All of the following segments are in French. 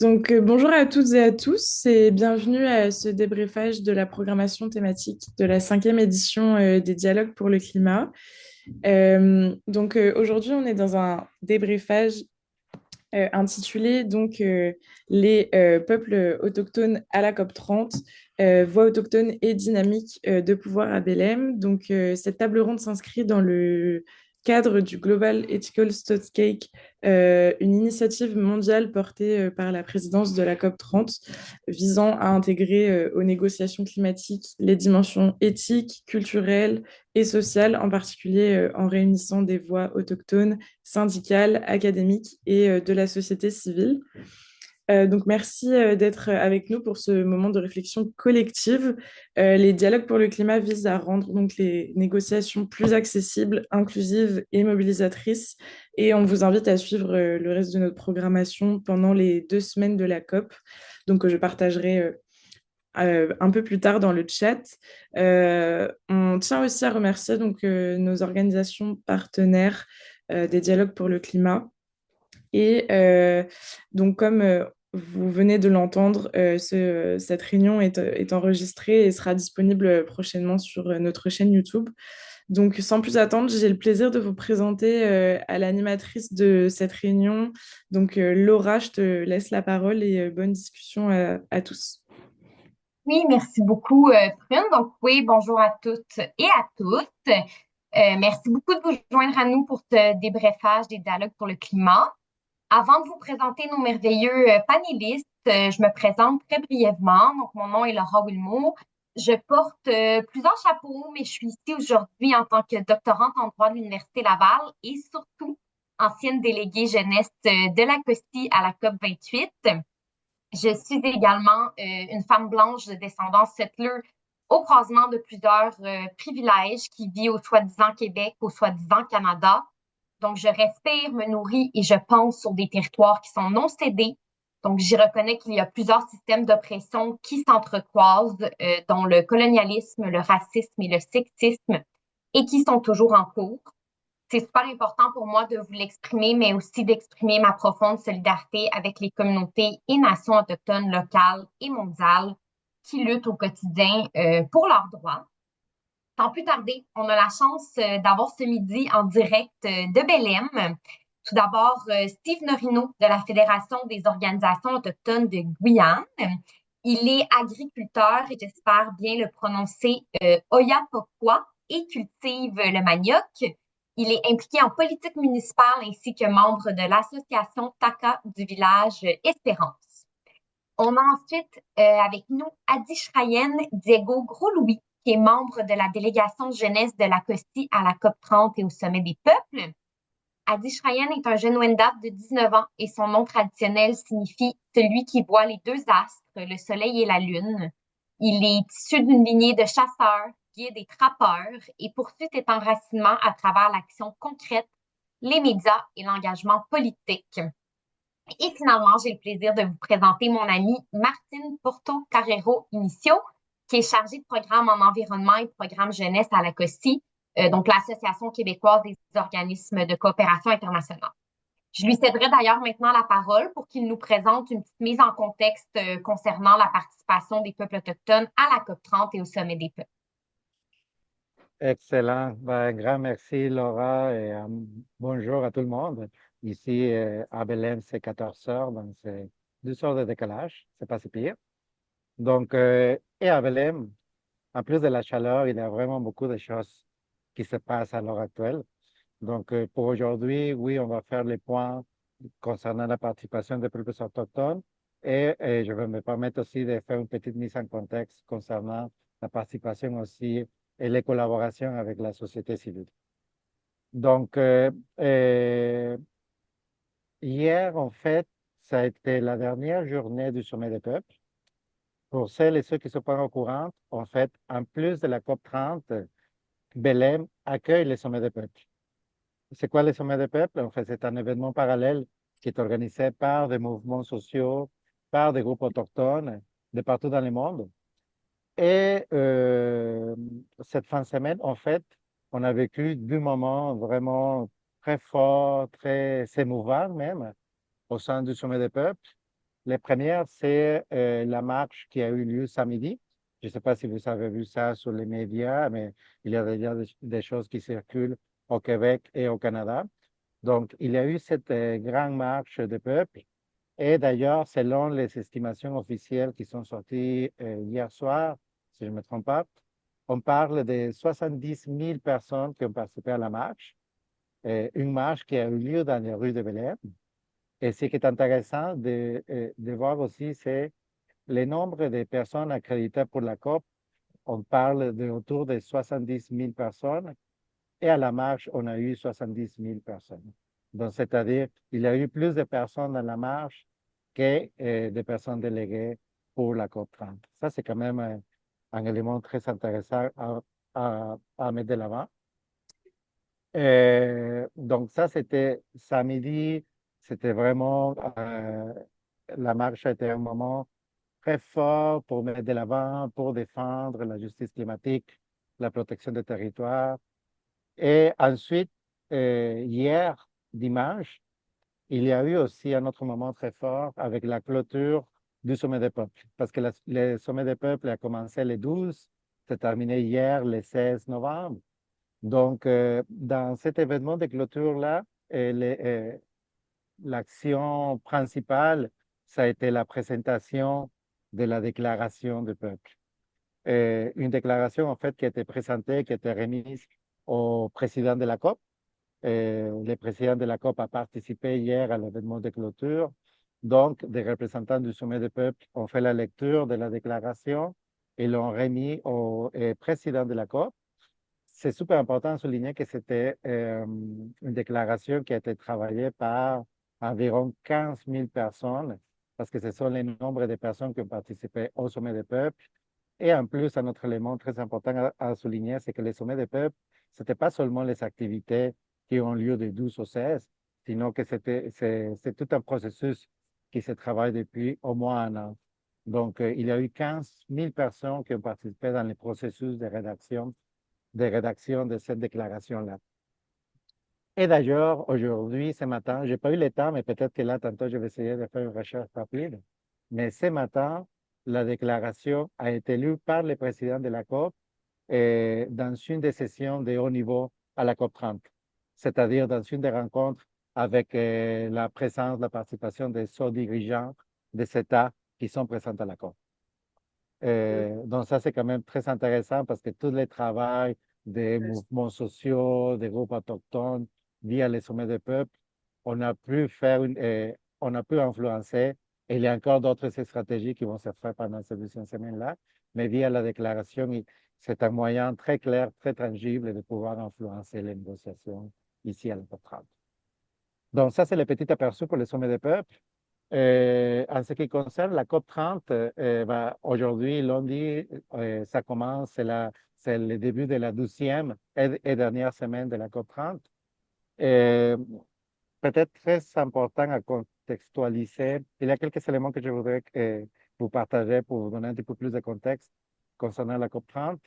Bonjour à toutes et à tous et bienvenue à ce débriefage de la programmation thématique de la cinquième édition des Dialogues pour le climat. Aujourd'hui, on est dans un débriefage intitulé Les peuples autochtones à la COP30, voix autochtones et dynamiques de pouvoir à Belém. Cette table ronde s'inscrit dans le cadre du Global Ethical Stockcake, une initiative mondiale portée par la présidence de la COP30 visant à intégrer aux négociations climatiques les dimensions éthiques, culturelles et sociales, en particulier en réunissant des voix autochtones syndicales, académiques et de la société civile. Merci d'être avec nous pour ce moment de réflexion collective. Les dialogues pour le climat visent à rendre les négociations plus accessibles, inclusives et mobilisatrices. Et on vous invite à suivre le reste de notre programmation pendant les 2 semaines de la COP, que je partagerai un peu plus tard dans le chat. On tient aussi à remercier nos organisations partenaires des dialogues pour le climat. Comme vous venez de l'entendre, cette réunion est enregistrée et sera disponible prochainement sur notre chaîne YouTube. Sans plus attendre, j'ai le plaisir de vous présenter à l'animatrice de cette réunion. Laura, je te laisse la parole et bonne discussion à tous. Oui, merci beaucoup, Prune. Donc, oui, bonjour à toutes et à tous. Merci beaucoup de vous joindre à nous pour ce débriefage des dialogues pour le climat. Avant de vous présenter nos merveilleux panélistes, je me présente très brièvement. Donc, mon nom est Laura Wilmour. Je porte plusieurs chapeaux, mais je suis ici aujourd'hui en tant que doctorante en droit de l'Université Laval et surtout ancienne déléguée jeunesse de la COSTI à la COP 28. Je suis également une femme blanche de descendance settler au croisement de plusieurs privilèges qui vit au soi-disant Québec, au soi-disant Canada. Donc, je respire, me nourris et je pense sur des territoires qui sont non cédés. Donc, j'y reconnais qu'il y a plusieurs systèmes d'oppression qui s'entrecroisent, dont le colonialisme, le racisme et le sexisme, et qui sont toujours en cours. C'est super important pour moi de vous l'exprimer, mais aussi d'exprimer ma profonde solidarité avec les communautés et nations autochtones locales et mondiales qui luttent au quotidien pour leurs droits. Sans plus tarder, on a la chance d'avoir ce midi en direct de Belém. Tout d'abord, Steve Norino de la Fédération des organisations autochtones de Guyane. Il est agriculteur et j'espère bien le prononcer Oyapokwa et cultive le manioc. Il est impliqué en politique municipale ainsi que membre de l'association TACA du village Espérance. On a ensuite avec nous Adi Shrayen Diego Gros-Louis, qui est membre de la délégation jeunesse de la COSTI à la COP30 et au Sommet des peuples. Adi Shrayen est un jeune Wendat de 19 ans et son nom traditionnel signifie celui qui voit les deux astres, le soleil et la lune. Il est issu d'une lignée de chasseurs, guides et trappeurs et poursuit cet enracinement à travers l'action concrète, les médias et l'engagement politique. Et finalement, j'ai le plaisir de vous présenter mon amie Martine Porto Carrero Inicio, qui est chargée de programme en environnement et programme jeunesse à la COSI, donc l'Association québécoise des organismes de coopération internationale. Je lui céderai d'ailleurs maintenant la parole pour qu'il nous présente une petite mise en contexte concernant la participation des peuples autochtones à la COP30 et au Sommet des peuples. Excellent. Ben, grand merci, Laura, et bonjour à tout le monde. Ici, à Belém, c'est 14 heures, donc c'est 2 heures de décalage. C'est pas si pire. Et à Belém, en plus de la chaleur, il y a vraiment beaucoup de choses qui se passent à l'heure actuelle. Pour aujourd'hui, oui, on va faire les points concernant la participation des peuples autochtones et je vais me permettre aussi de faire une petite mise en contexte concernant la participation aussi et les collaborations avec la société civile. Donc, euh, euh, Hier, en fait, ça a été la dernière journée du Sommet des peuples. Pour celles et ceux qui ne sont pas au courant, en fait, en plus de la COP30, Belém accueille le Sommet des peuples. C'est quoi le Sommet des peuples? En fait, c'est un événement parallèle qui est organisé par des mouvements sociaux, par des groupes autochtones de partout dans le monde. Et cette fin de semaine, en fait, on a vécu deux moments vraiment très forts, très émouvants même, au sein du Sommet des peuples. La première, c'est la marche qui a eu lieu samedi. Je ne sais pas si vous avez vu ça sur les médias, mais il y a déjà des choses qui circulent au Québec et au Canada. Donc, il y a eu cette grande marche de peuple. Et d'ailleurs, selon les estimations officielles qui sont sorties hier soir, si je ne me trompe pas, on parle de 70 000 personnes qui ont participé à la marche. Une marche qui a eu lieu dans les rues de Belém. Et ce qui est intéressant de voir aussi, c'est le nombre de personnes accréditées pour la COP. On parle de autour de 70 000 personnes et à la marche, on a eu 70 000 personnes. Donc, c'est-à-dire, il y a eu plus de personnes dans la marche que de personnes déléguées pour la COP 30. Ça, c'est quand même un élément très intéressant à mettre de l'avant. Donc, ça, c'était samedi. C'était vraiment, la marche a été un moment très fort pour mettre de l'avant, pour défendre la justice climatique, la protection des territoires. Et ensuite, hier, dimanche, il y a eu aussi un autre moment très fort avec la clôture du Sommet des peuples. Parce que le Sommet des peuples a commencé le 12, s'est terminé hier, le 16 novembre. Donc, dans cet événement de clôture-là, l'action principale, ça a été la présentation de la déclaration du peuple. Une déclaration, en fait, qui a été présentée, qui a été remise au président de la COP. Le président de la COP a participé hier à l'événement de clôture. Donc, des représentants du Sommet des peuples ont fait la lecture de la déclaration et l'ont remis au président de la COP. C'est super important de souligner que c'était une déclaration qui a été travaillée par environ 15 000 personnes, parce que ce sont les nombres de personnes qui ont participé au Sommet des peuples. Et en plus, un autre élément très important à souligner, c'est que les sommets des peuples, ce n'était pas seulement les activités qui ont lieu de 12 au 16, sinon que c'est tout un processus qui se travaille depuis au moins un an. Donc, il y a eu 15 000 personnes qui ont participé dans le processus de rédaction de cette déclaration-là. Et d'ailleurs, aujourd'hui, ce matin, je n'ai pas eu le temps, mais peut-être que là, tantôt, je vais essayer de faire une recherche rapide. Mais ce matin, la déclaration a été lue par le président de la COP dans une des sessions de haut niveau à la COP 30, c'est-à-dire dans une des rencontres avec la présence, la participation des hauts dirigeants des États qui sont présents à la COP. Donc, ça, c'est quand même très intéressant parce que tout le travail des mouvements sociaux, des groupes autochtones, via les sommets des peuples, on a pu on a pu influencer. Et il y a encore d'autres stratégies qui vont se faire pendant ces 2 semaines-là, mais via la déclaration, c'est un moyen très clair, très tangible de pouvoir influencer les négociations ici à la COP30. Donc, ça, c'est le petit aperçu pour les sommets des peuples. En ce qui concerne la COP 30, aujourd'hui, lundi, ça commence, c'est le début de la 12e et dernière semaine de la COP 30. Peut-être très important à contextualiser. Il y a quelques éléments que je voudrais vous partager pour vous donner un petit peu plus de contexte concernant la COP 30.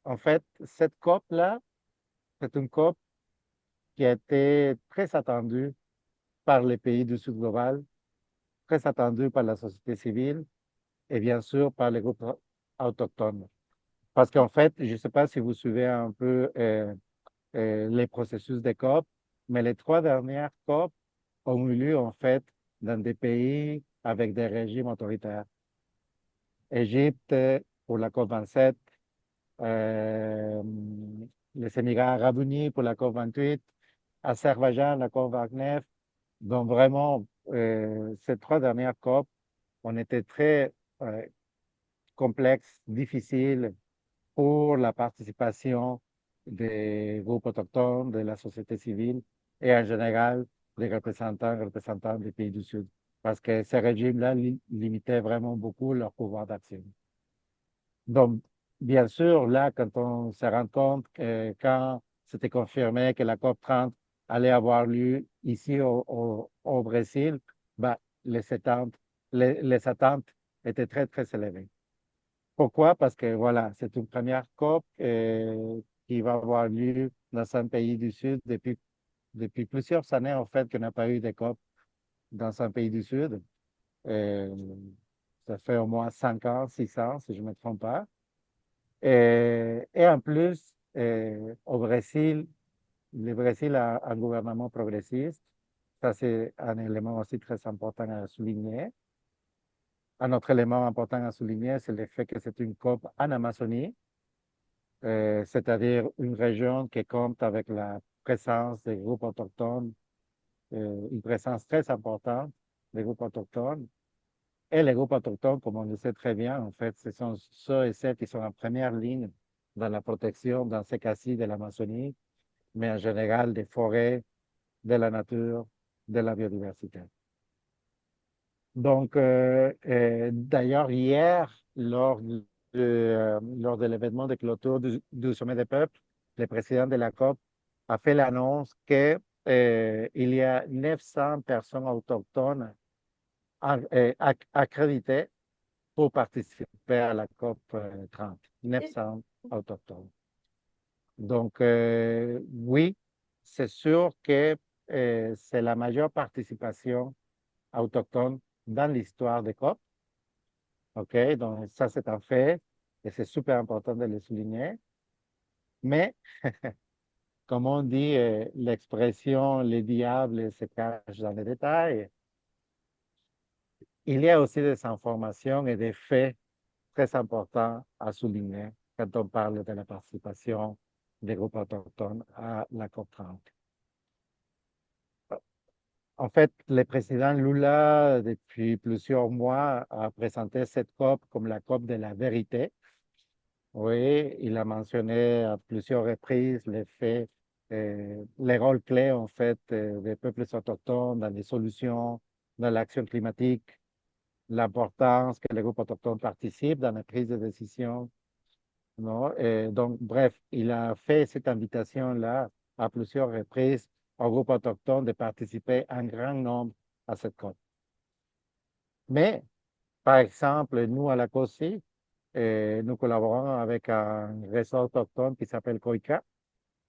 En fait, cette COP-là, c'est une COP qui a été très attendue par les pays du Sud global, très attendue par la société civile et bien sûr par les groupes autochtones. Parce qu'en fait, je ne sais pas si vous suivez un peu les processus de COP, mais les 3 dernières COP ont eu lieu en fait dans des pays avec des régimes autoritaires. Égypte pour la COP 27, euh, les Émirats arabes unis pour la COP 28, Azerbaïdjan, la COP 29. Donc vraiment, ces 3 dernières COP ont été très complexes, difficiles pour la participation des groupes autochtones, de la société civile et en général des représentants des pays du Sud. Parce que ces régimes-là limitaient vraiment beaucoup leur pouvoir d'action. Donc, bien sûr, là, quand on se rend compte que quand c'était confirmé que la COP 30 allait avoir lieu ici au Brésil, ben, les attentes étaient très, très élevées. Pourquoi? Parce que voilà, c'est une première COP qui va avoir lieu dans un pays du Sud depuis plusieurs années, en fait, qu'on n'a pas eu de COP dans un pays du Sud. Euh, Ça fait au moins 5 ans, 6 ans, si je ne me trompe pas. Et en plus, au Brésil, le Brésil a un gouvernement progressiste. Ça, c'est un élément aussi très important à souligner. Un autre élément important à souligner, c'est le fait que c'est une COP en Amazonie, c'est-à-dire une région qui compte avec la présence des groupes autochtones, une présence très importante des groupes autochtones. Et les groupes autochtones, comme on le sait très bien, en fait, ce sont ceux et celles qui sont en première ligne dans la protection, dans ces cas-ci, de l'Amazonie, mais en général des forêts, de la nature, de la biodiversité. Donc, d'ailleurs, hier, lors de l'événement de clôture du Sommet des peuples, le président de la COP a fait l'annonce qu'il y a 900 personnes autochtones accréditées pour participer à la COP 30. 900 autochtones. Donc, oui, c'est sûr que c'est la majeure participation autochtone dans l'histoire des COP. OK? Donc, ça, c'est un fait et c'est super important de le souligner. Mais, comme on dit, l'expression les diables se cachent dans les détails. Il y a aussi des informations et des faits très importants à souligner quand on parle de la participation des groupes autochtones à la COP 30. En fait, le président Lula, depuis plusieurs mois, a présenté cette COP comme la COP de la vérité. Oui, il a mentionné à plusieurs reprises les faits, les rôles clés, en fait, des peuples autochtones dans les solutions, dans l'action climatique, l'importance que les groupes autochtones participent dans la prise de décision. Non? Et donc, bref, il a fait cette invitation-là à plusieurs reprises aux groupes autochtones de participer en grand nombre à cette COP. Mais, par exemple, nous, à la COSI, nous collaborons avec un réseau autochtone qui s'appelle COICA,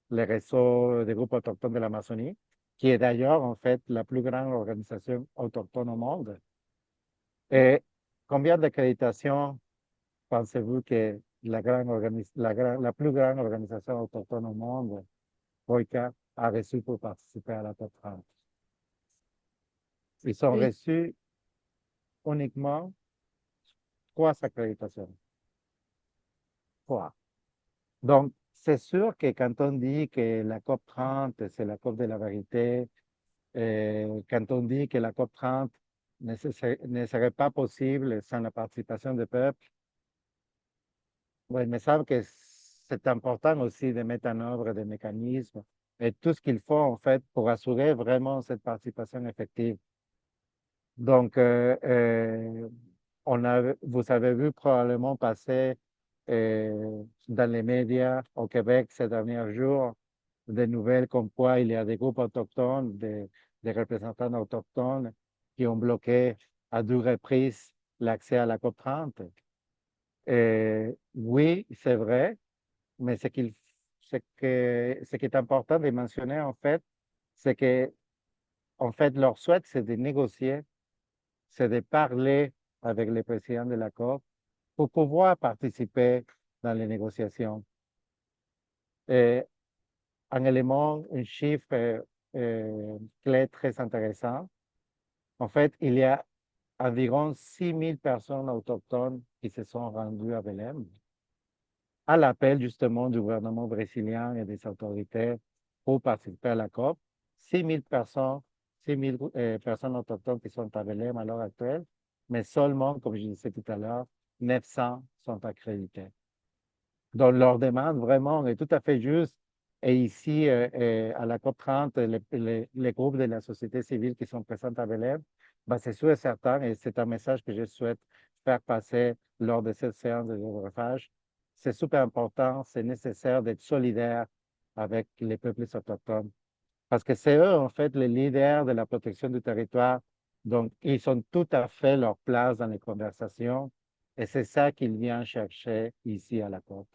le réseau des groupes autochtones de l'Amazonie, qui est d'ailleurs, en fait, la plus grande organisation autochtone au monde. Et combien d'accréditations pensez-vous que la plus grande organisation autochtone au monde, COICA, a reçu pour participer à la COP 30? Ils ont Oui. reçu uniquement 3 accréditations. 3. Donc, c'est sûr que quand on dit que la COP 30, c'est la COP de la vérité, quand on dit que la COP 30 ne serait pas possible sans la participation des peuples, ouais, il me semble que c'est important aussi de mettre en œuvre des mécanismes et tout ce qu'il faut, en fait, pour assurer vraiment cette participation effective. Donc, vous avez vu probablement passer dans les médias au Québec ces derniers jours des nouvelles comme quoi il y a des groupes autochtones, des représentants autochtones qui ont bloqué à 2 reprises l'accès à la COP 30. Oui, c'est vrai, mais ce qui est important de mentionner, en fait, c'est que, en fait, leur souhait, c'est de négocier, c'est de parler avec les présidents de la COP pour pouvoir participer dans les négociations. Et un élément, un chiffre clé très intéressant. En fait, il y a environ 6 000 personnes autochtones qui se sont rendues à Belém à l'appel justement du gouvernement brésilien et des autorités pour participer à la COP. 6 000 personnes, 6 000 personnes autochtones qui sont à Belém à l'heure actuelle, mais seulement, comme je disais tout à l'heure, 900 sont accrédités. Donc, leur demande vraiment est tout à fait juste. Et ici, à la COP 30, les groupes de la société civile qui sont présents à Belém, ben, c'est sûr et certain, et c'est un message que je souhaite faire passer lors de cette séance de débriefage. C'est super important, c'est nécessaire d'être solidaire avec les peuples autochtones. Parce que c'est eux, en fait, les leaders de la protection du territoire. Donc, ils ont tout à fait leur place dans les conversations. Et c'est ça qu'ils viennent chercher ici à la COP.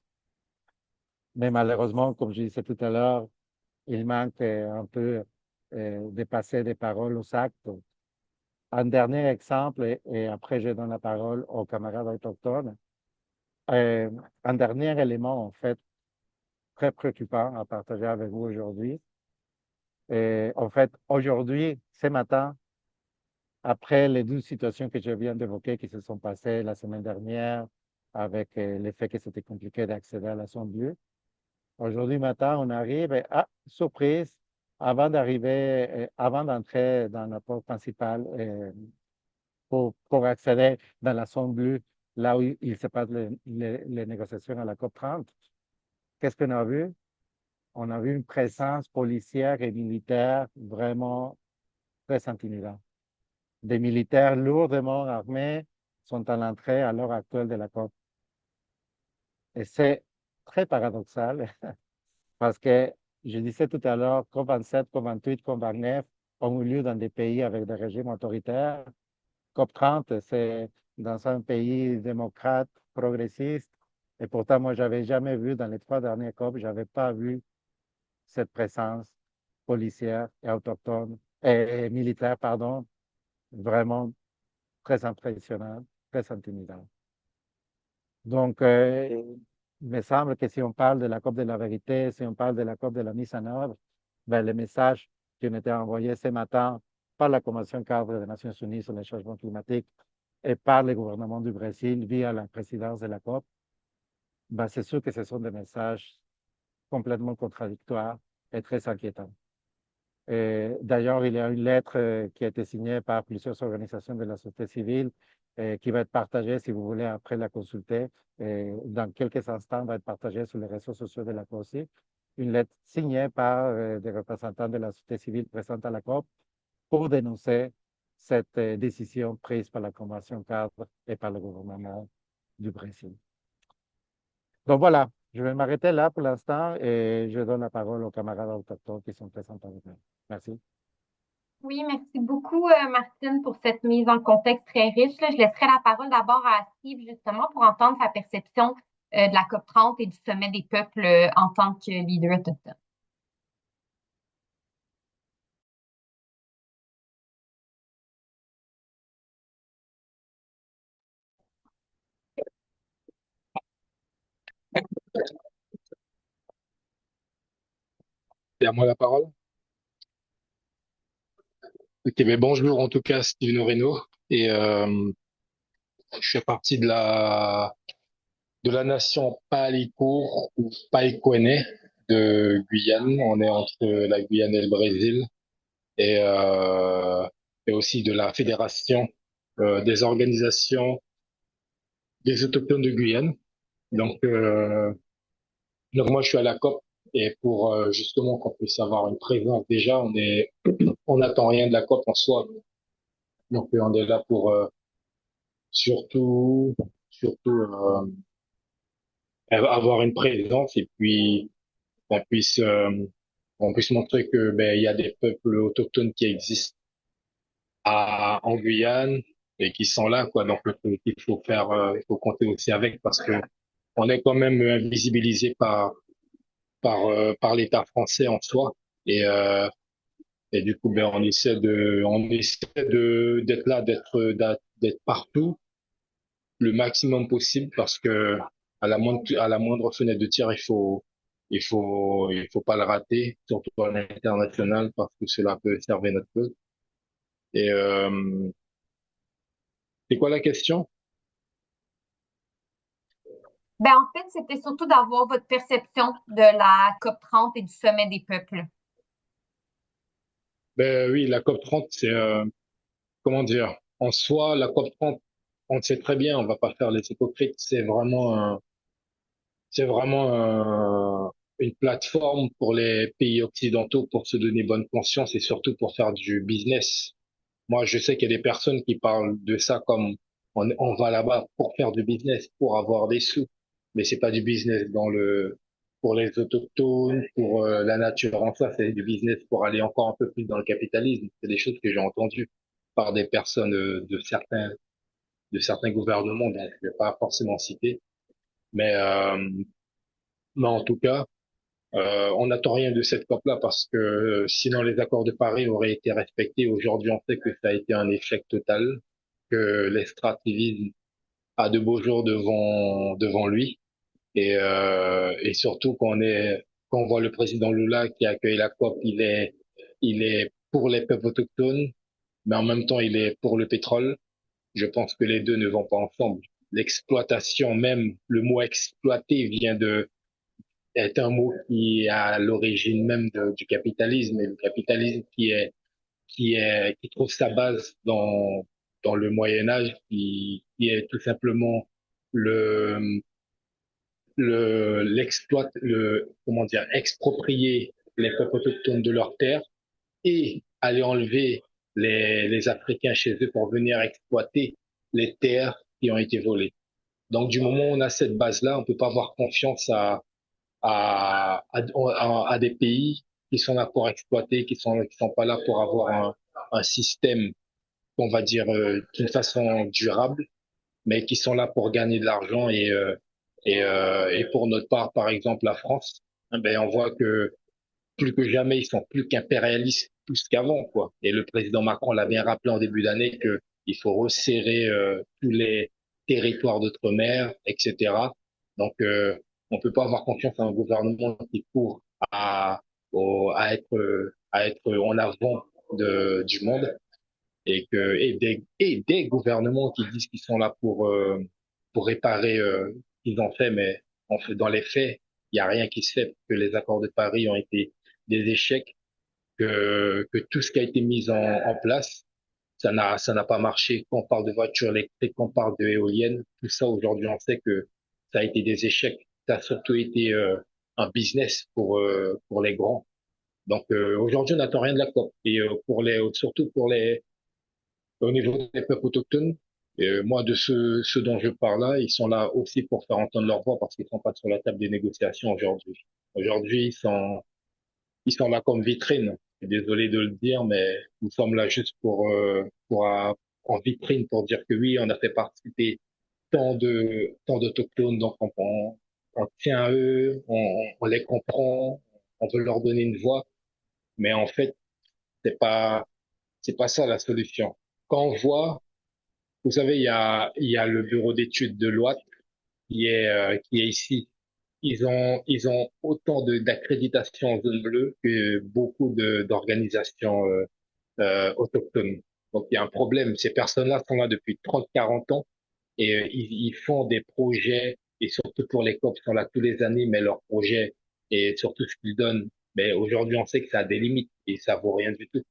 Mais malheureusement, comme je disais tout à l'heure, il manque un peu de passer des paroles aux actes. un dernier exemple, et après je donne la parole aux camarades autochtones. Euh, un dernier élément, en fait, très préoccupant à partager avec vous aujourd'hui. Et en fait, aujourd'hui, ce matin, après les 12 situations que je viens d'évoquer qui se sont passées la semaine dernière, avec le fait que c'était compliqué d'accéder à la zone bleue, aujourd'hui matin, on arrive et, ah, surprise, avant d'entrer dans la porte principale pour accéder dans la zone bleue, là où il se passe les négociations à la COP30, qu'est-ce qu'on a vu? On a vu une présence policière et militaire vraiment très intimidante. Des militaires lourdement armés sont à l'entrée à l'heure actuelle de la COP. Et c'est très paradoxal parce que je disais tout à l'heure, COP27, COP28, COP29 ont eu lieu dans des pays avec des régimes autoritaires. COP30, c'est dans un pays démocrate, progressiste. Et pourtant, moi, j'avais jamais vu dans les 3 derniers COP, j'avais pas vu cette présence policière et autochtone, et militaire, pardon, vraiment très impressionnante, très intimidante. Donc, il me semble que si on parle de la COP de la vérité, si on parle de la COP de la mise en œuvre, ben, le message qui nous était envoyé ce matin par la Convention cadre des Nations unies sur le changement climatique et par le gouvernement du Brésil via la présidence de la COP, ben, c'est sûr que ce sont des messages complètement contradictoires et très inquiétants. D'ailleurs, il y a une lettre qui a été signée par plusieurs organisations de la société civile qui va être partagée, si vous voulez, après la consulter. Dans quelques instants, va être partagée sur les réseaux sociaux de la COSI. Une lettre signée par des représentants de la société civile présente à la COP pour dénoncer cette décision prise par la Convention cadre et par le gouvernement du Brésil. Donc voilà, je vais m'arrêter là pour l'instant et je donne la parole aux camarades autochtones qui sont présents avec nous. Merci. Oui, merci beaucoup, Martine, pour cette mise en contexte très riche. Là, je laisserai la parole d'abord à Steve, justement, pour entendre sa perception de la COP30 et du Sommet des peuples en tant que leader autochtone. C'est à moi la parole. Ok, mais bonjour en tout cas, Steven Reno. Et je fais partie de la nation Paliko ou Païkoné de Guyane. On est entre la Guyane et le Brésil. Et, euh, et aussi de la Fédération des organisations des autochtones de Guyane. Donc, euh, donc moi je suis à la COP. Et pour justement qu'on puisse avoir une présence, déjà on n'attend rien de la COP en soi. Donc on est là pour surtout avoir une présence et puis on puisse euh, on puisse montrer que ben il y a des peuples autochtones qui existent en Guyane et qui sont là quoi. Donc il faut compter aussi avec parce que on est quand même invisibilisé par l'État français en soi et du coup ben on essaie de d'être là d'être partout le maximum possible parce que à la moindre fenêtre de tir, il faut pas le rater, surtout à l'international parce que cela peut servir notre cause. Et c'est quoi la question? Ben, en fait, c'était surtout d'avoir votre perception de la COP30 et du Sommet des peuples. Ben oui, la COP30, c'est comment dire? En soi, la COP30, on le sait très bien, on va pas faire les hypocrites. C'est vraiment une plateforme pour les pays occidentaux pour se donner bonne conscience et surtout pour faire du business. Moi, je sais qu'il y a des personnes qui parlent de ça comme on va là-bas pour faire du business, pour avoir des sous. Mais c'est pas du business pour les autochtones, pour la nature en soi, c'est du business pour aller encore un peu plus dans le capitalisme. C'est des choses que j'ai entendues par des personnes de certains gouvernements, donc je vais pas forcément citer. Mais, euh, mais en tout cas, On n'attend rien de cette COP-là parce que sinon les accords de Paris auraient été respectés. Aujourd'hui, on sait que ça a été un échec total, que l'extractivisme a de beaux jours devant lui. Et surtout quand on voit le président Lula qui accueille la COP, il est pour les peuples autochtones, mais en même temps, il est pour le pétrole. Je pense que les deux ne vont pas ensemble. L'exploitation même, le mot exploiter est un mot qui est à l'origine même du capitalisme, et le capitalisme qui trouve sa base dans le Moyen Âge, qui est tout simplement le, comment dire, exproprier les peuples autochtones de leurs terres et aller enlever les Africains chez eux pour venir exploiter les terres qui ont été volées. Donc, du moment où on a cette base-là, on peut pas avoir confiance à des pays qui sont là pour exploiter, qui sont pas là pour avoir un système, on va dire, d'une façon durable, mais qui sont là pour gagner de l'argent et pour notre part, par exemple, la France, ben, on voit que plus que jamais, ils sont plus qu'impérialistes plus qu'avant, quoi. Et le président Macron l'a bien rappelé en début d'année que il faut resserrer tous les territoires d'outre-mer, etc. Donc, on peut pas avoir confiance en un gouvernement qui court à, à être en avant du monde et des gouvernements qui disent qu'ils sont là pour réparer ce qu'ils ont fait, mais dans les faits, il n'y a rien qui se fait, que les accords de Paris ont été des échecs, que tout ce qui a été mis en place, ça n'a pas marché. Quand on parle de voitures électriques, quand on parle de éoliennes, tout ça aujourd'hui, on sait que ça a été des échecs. Ça a surtout été un business pour les grands. Donc aujourd'hui, on n'attend rien de la COP. Et surtout au niveau des peuples autochtones, moi, de ceux dont je parle là, ils sont là aussi pour faire entendre leur voix parce qu'ils sont pas sur la table des négociations aujourd'hui. Aujourd'hui, ils sont là comme vitrine. Je suis désolé de le dire, mais nous sommes là juste en vitrine pour dire que oui, on a fait participer tant d'autochtones, donc on tient à eux, on les comprend, on veut leur donner une voix, mais en fait, c'est pas ça la solution. Quand on voit, vous savez, il y a le bureau d'études de l'Ouest qui est ici. Ils ont autant d'accréditation en zone bleue que beaucoup d'organisations autochtones. Donc, il y a un problème. Ces personnes-là sont là depuis 30, 40 ans et ils font des projets et surtout pour les COP, ils sont là tous les années, mais leurs projets et surtout ce qu'ils donnent, ben, aujourd'hui, on sait que ça a des limites et ça vaut rien du tout.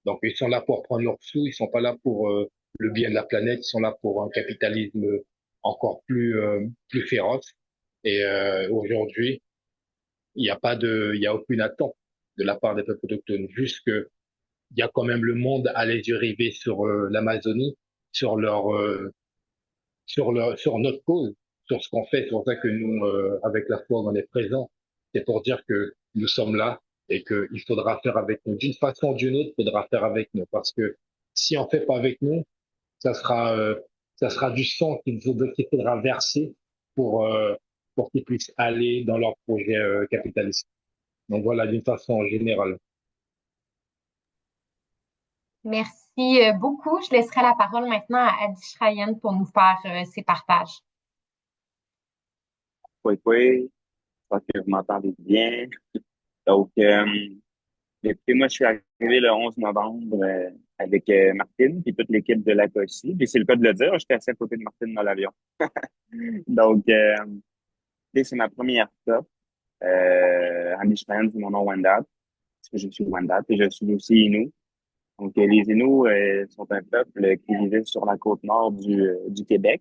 Donc, ils sont là pour prendre leurs sous, ils sont pas là pour le bien de la planète, ils sont là pour un capitalisme encore plus féroce. Et aujourd'hui, il y a aucune attente de la part des peuples autochtones. Juste que il y a quand même le monde à les yeux rivés sur l'Amazonie, sur sur notre cause, sur ce qu'on fait. C'est pour ça que nous, avec la foi, on est présents. C'est pour dire que nous sommes là et qu'il faudra faire avec nous. D'une façon ou d'une autre, il faudra faire avec nous. Parce que si on fait pas avec nous, ça sera, euh, ça sera du sang qu'il faudra verser pour, euh, pour qu'ils puissent aller dans leur projet capitaliste. Donc voilà, d'une façon générale. Merci beaucoup. Je laisserai la parole maintenant à Adi Shrayan pour nous faire ses partages. Oui, oui, j'espère que vous m'entendez bien. Donc, écoutez, moi, je suis arrivé le 11 novembre avec Martine et toute l'équipe de la COSI. Puis c'est le cas de le dire, j'étais assis à côté de Martine dans l'avion. Donc, tu sais, c'est ma première stop. Andy Schrein, c'est mon nom Wendat, parce que je suis Wendat et je suis aussi Innu. Donc, les Inuits sont un peuple qui vivait sur la côte nord du Québec.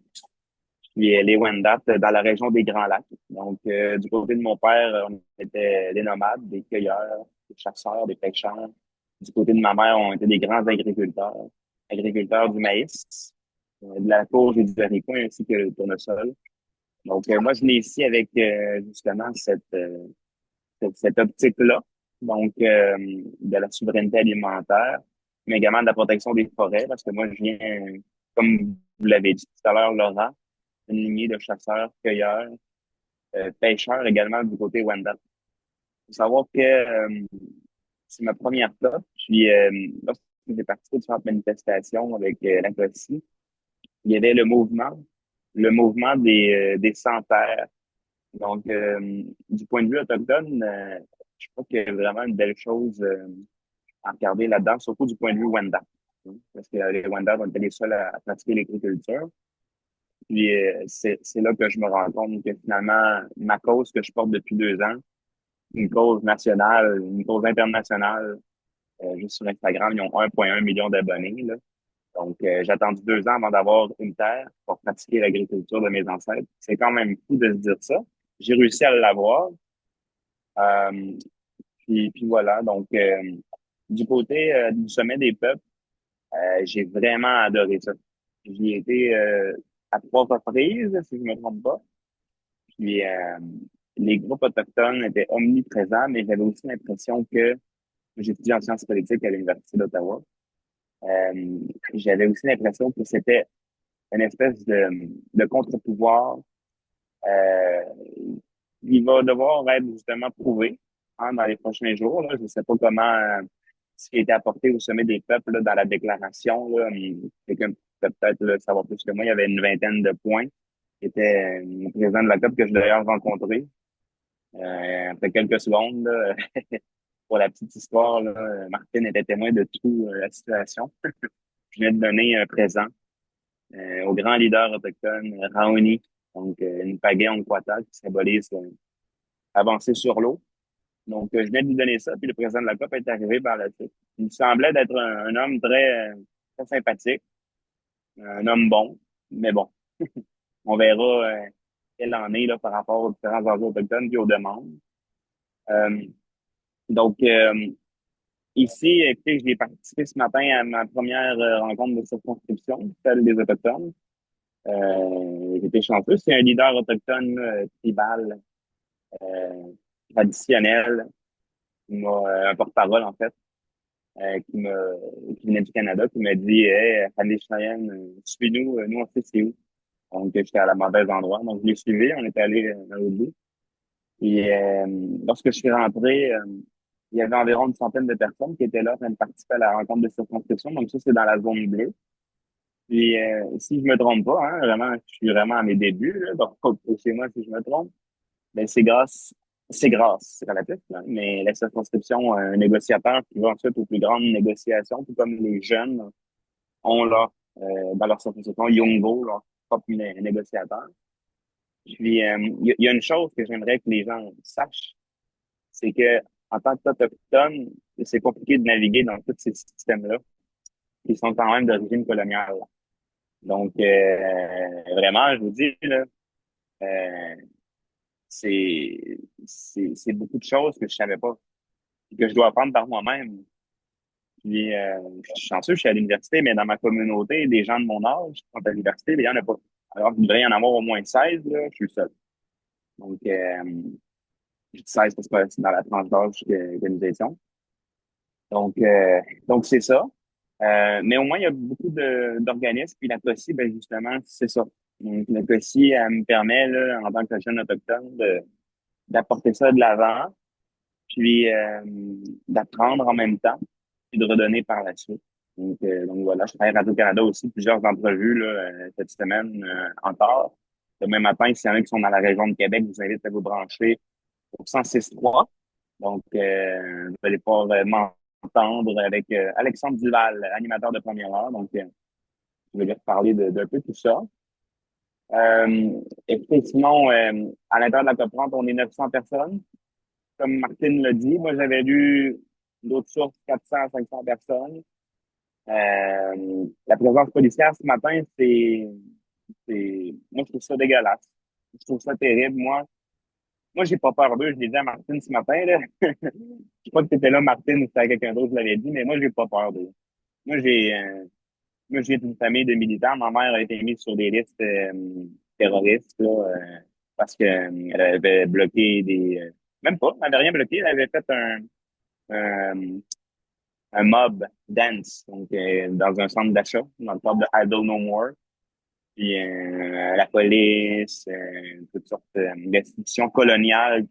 Puis les Wendat dans la région des Grands Lacs. Donc, du côté de mon père, on était des nomades, des cueilleurs, des chasseurs, des pêcheurs. Du côté de ma mère, on était des grands agriculteurs, agriculteurs du maïs, de la courge et du haricot, ainsi que le tournesol. Donc, moi, je venais ici avec justement cette optique-là, donc de la souveraineté alimentaire, mais également de la protection des forêts, parce que moi, je viens, comme vous l'avez dit tout à l'heure, Laurent, une lignée de chasseurs, cueilleurs, pêcheurs également du côté Wendat. savoir que c'est ma première COP. Puis, lorsque j'ai participé à différentes manifestations avec la COSI, il y avait le mouvement des sans-terre. Donc, du point de vue autochtone, je crois qu'il y a vraiment une belle chose à regarder là-dedans, surtout du point de vue Wendat. Parce que les Wendat ont été les seuls à pratiquer l'agriculture. Puis, c'est là que je me rends compte que finalement, ma cause que je porte depuis 2 ans, une cause nationale, une cause internationale, juste sur Instagram, ils ont 1,1 million d'abonnés, là. Donc, j'ai attendu 2 ans avant d'avoir une terre pour pratiquer l'agriculture de mes ancêtres. C'est quand même fou de se dire ça. J'ai réussi à l'avoir. Euh, puis voilà. Donc, du côté du sommet des peuples, j'ai vraiment adoré ça. J'y ai été à 3 reprises, si je me trompe pas. Puis les groupes autochtones étaient omniprésents, mais j'avais aussi l'impression que j'étudiais en sciences politiques à l'Université d'Ottawa. Euh, J'avais aussi l'impression que c'était une espèce de contre-pouvoir. Euh, il va devoir être justement prouvé dans les prochains jours. Là. Je ne sais pas comment ce qui a été apporté au sommet des peuples là, dans la déclaration. Là, quelqu'un peut peut-être le savoir plus que moi. Il y avait une vingtaine de points qui étaient le président de la COP que j'ai d'ailleurs rencontré. Après quelques secondes, là, pour la petite histoire, là, Martine était témoin de tout la situation. Je venais de donner un présent au grand leader autochtone, Raoni, donc une pagaie en Quata qui symbolise avancer sur l'eau. Donc, je venais de lui donner ça, puis le président de la COP est arrivé par la suite. Il me semblait d'être un homme très sympathique, un homme bon, mais bon, on verra quelle en est là, par rapport aux différents enjeux autochtones et aux demandes. Euh, donc, ici, écoutez, j'ai participé ce matin à ma première rencontre de circonscription, celle des Autochtones. J'étais chanceux. C'est un leader autochtone tribal, euh, traditionnel, un porte-parole en fait, qui venait du Canada, qui m'a dit Hey, Andy Cheyenne, suis-nous, nous on sait c'est où. Donc j'étais à la mauvaise endroit. Donc je l'ai suivi, on est allé dans l'autre bout. Et lorsque je suis rentré, il y avait environ une centaine de personnes qui étaient là en train de participer à la rencontre de circonscription. Donc ça, c'est dans la zone bleue. Puis si je me trompe pas, hein, vraiment, je suis vraiment à mes débuts, là, donc chez moi si je me trompe. Ben, c'est relatif, là, mais la circonscription, un négociateur qui va ensuite aux plus grandes négociations, tout comme les jeunes ont là, dans leur circonscription, Yongo, leur propre négociateur. Puis, il y a une chose que j'aimerais que les gens sachent, c'est que en tant qu'Autochtone, c'est compliqué de naviguer dans tous ces systèmes-là, qui sont quand même d'origine coloniale. Donc, vraiment, je vous dis, là, euh, c'est, c'est beaucoup de choses que je savais pas, que je dois apprendre par moi-même. Puis, je suis chanceux, je suis à l'université, mais dans ma communauté, des gens de mon âge qui sont à l'université, ben, il y en a pas. Alors, il devrait y en avoir au moins 16, là, je suis le seul. Donc, je dis 16 parce que c'est dans la tranche d'âge que nous étions. Donc, donc c'est ça. Mais au moins, il y a beaucoup d'organismes. Puis la COSI, ben justement, c'est ça. Donc, la COSI, elle me permet, là, en tant que jeune autochtone, d'apporter ça de l'avant, puis d'apprendre en même temps, puis de redonner par la suite. Donc voilà, je travaille à Radio-Canada aussi, plusieurs entrevues là, cette semaine encore. Demain matin, s'il y en a qui sont dans la région de Québec, je vous invite à vous brancher au 106.3. Donc, vous allez pouvoir m'entendre avec Alexandre Duval, animateur de première heure. Donc, je vais lui parler d'un peu tout ça. Écoutez, sinon, à l'intérieur de la COP30, on est 900 personnes. Comme Martine l'a dit, moi, j'avais lu d'autres sources, 400, 500 personnes. La présence policière ce matin, moi, je trouve ça dégueulasse. Je trouve ça terrible. Moi, j'ai pas peur d'eux. Je l'ai dit à Martine ce matin, là. Je sais pas que t'étais là, Martine, ou c'était à quelqu'un d'autre, je l'avais dit, mais moi, j'ai pas peur d'eux. Moi, j'ai une famille de militants. Ma mère a été mise sur des listes terroristes, là, parce que elle avait bloqué même pas, elle avait rien bloqué, elle avait fait un, un mob dance, donc dans un centre d'achat, dans le cadre de Idle No More. Puis la police, toutes sortes d'institutions coloniales